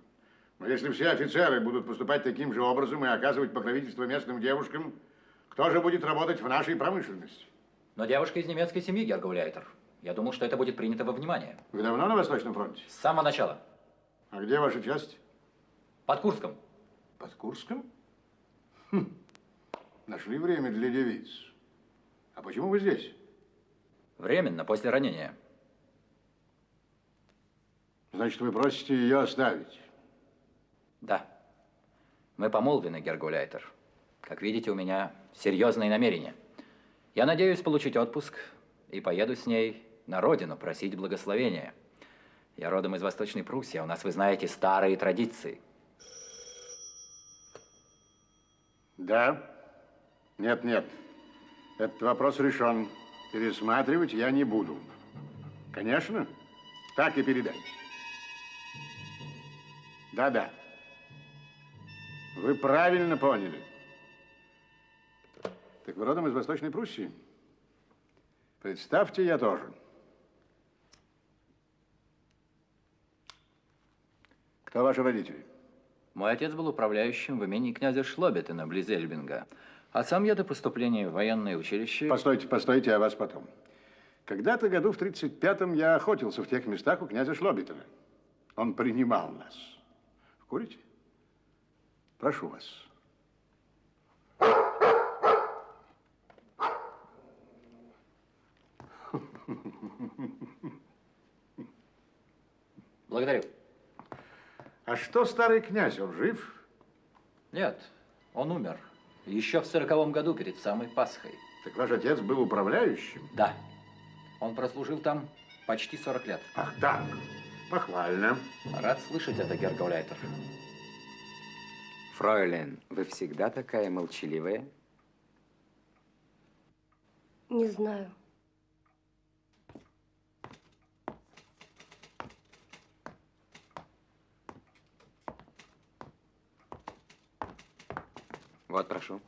Но если все офицеры будут поступать таким же образом и оказывать покровительство местным девушкам, кто же будет работать в нашей промышленности? Но девушка из немецкой семьи, Гергауляйтер. Я думал, что это будет принято во внимание. Вы давно на Восточном фронте? С самого начала. А где ваша часть? Под Курском. Под Курском? Хм. Нашли время для девиц. А почему вы здесь? Временно, после ранения. Значит, вы просите ее оставить? Да. Мы помолвлены, Гергауляйтер. Как видите, у меня серьезные намерения. Я надеюсь получить отпуск и поеду с ней на родину просить благословения. Я родом из Восточной Пруссии, а у нас, вы знаете, старые традиции. Да. Нет. Этот вопрос решен. Пересматривать я не буду. Конечно. Так и передайте. Да. Вы правильно поняли. Так вы родом из Восточной Пруссии? Представьте, я тоже. Кто ваши родители? Мой отец был управляющим в имении князя Шлобетена, близ Эльбинга. А сам я до поступления в военное училище... Постойте, а вас потом. Когда-то году в 35-м я охотился в тех местах у князя Шлобетена. Он принимал нас. Курите? Прошу вас. Благодарю. А что старый князь, он жив? Нет, он умер. Еще в 40-м году, перед самой Пасхой. Так ваш отец был управляющим? Да. Он прослужил там почти 40 лет. Ах так, похвально. Рад слышать это, Гергауляйтер. Фройлен, вы всегда такая молчаливая? Не знаю. Вот, прошу.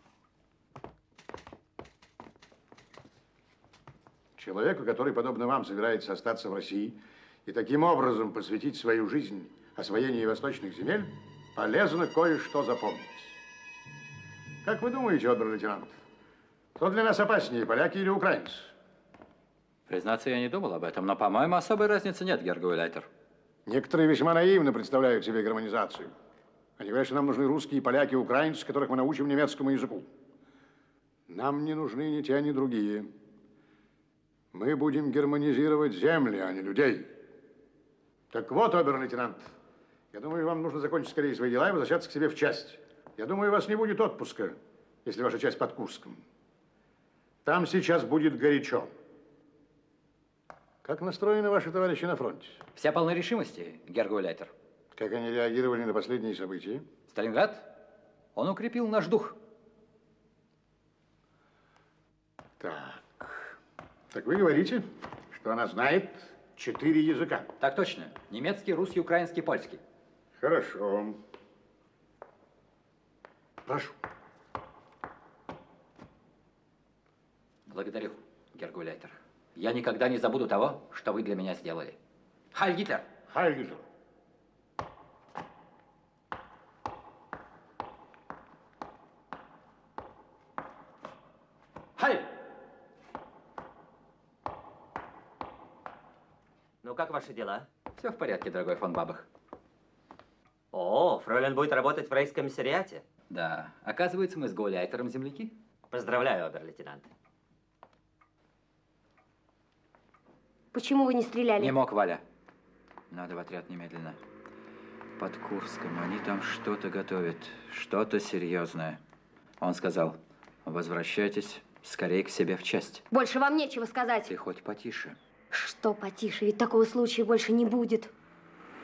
Человеку, который, подобно вам, собирается остаться в России и таким образом посвятить свою жизнь освоению восточных земель, полезно кое-что запомнить. Как вы думаете, обер-лейтенант, кто для нас опаснее, поляки или украинцы? Признаться, я не думал об этом, но, по-моему, особой разницы нет, Гергауляйтер. Некоторые весьма наивно представляют себе гармонизацию. Они говорят, что нам нужны русские, поляки, украинцы, которых мы научим немецкому языку. Нам не нужны ни те, ни другие. Мы будем германизировать земли, а не людей. Так вот, обер-лейтенант, я думаю, вам нужно закончить скорее свои дела и возвращаться к себе в часть. Я думаю, у вас не будет отпуска, если ваша часть под Курском. Там сейчас будет горячо. Как настроены ваши товарищи на фронте? Вся полна решимости, Гергауляйтер. Как они реагировали на последние события? Сталинград? Он укрепил наш дух. Так вы говорите, что она знает 4 языка? Так точно. Немецкий, русский, украинский, польский. Хорошо. Прошу. Благодарю, Гергауляйтер. Я никогда не забуду того, что вы для меня сделали. Хайль Гитлер! Хайль Гитлер! Хайль! Ну, как ваши дела? Все в порядке, дорогой фон Бабах. О, фройлен будет работать в рейхскомиссариате. Да. Оказывается, мы с Гауляйтером земляки. Поздравляю, обер-лейтенант. Почему вы не стреляли? Не мог, Валя. Надо в отряд немедленно. Под Курском они там что-то готовят. Что-то серьезное. Он сказал, возвращайтесь скорее к себе в часть. Больше вам нечего сказать. Ты хоть потише. Что потише? Ведь такого случая больше не будет.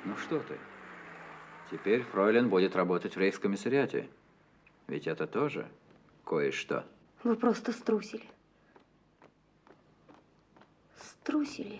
Ну что ты? Теперь фройлен будет работать в рейхскомиссариате. Ведь это тоже кое-что. Вы просто струсили. струсили.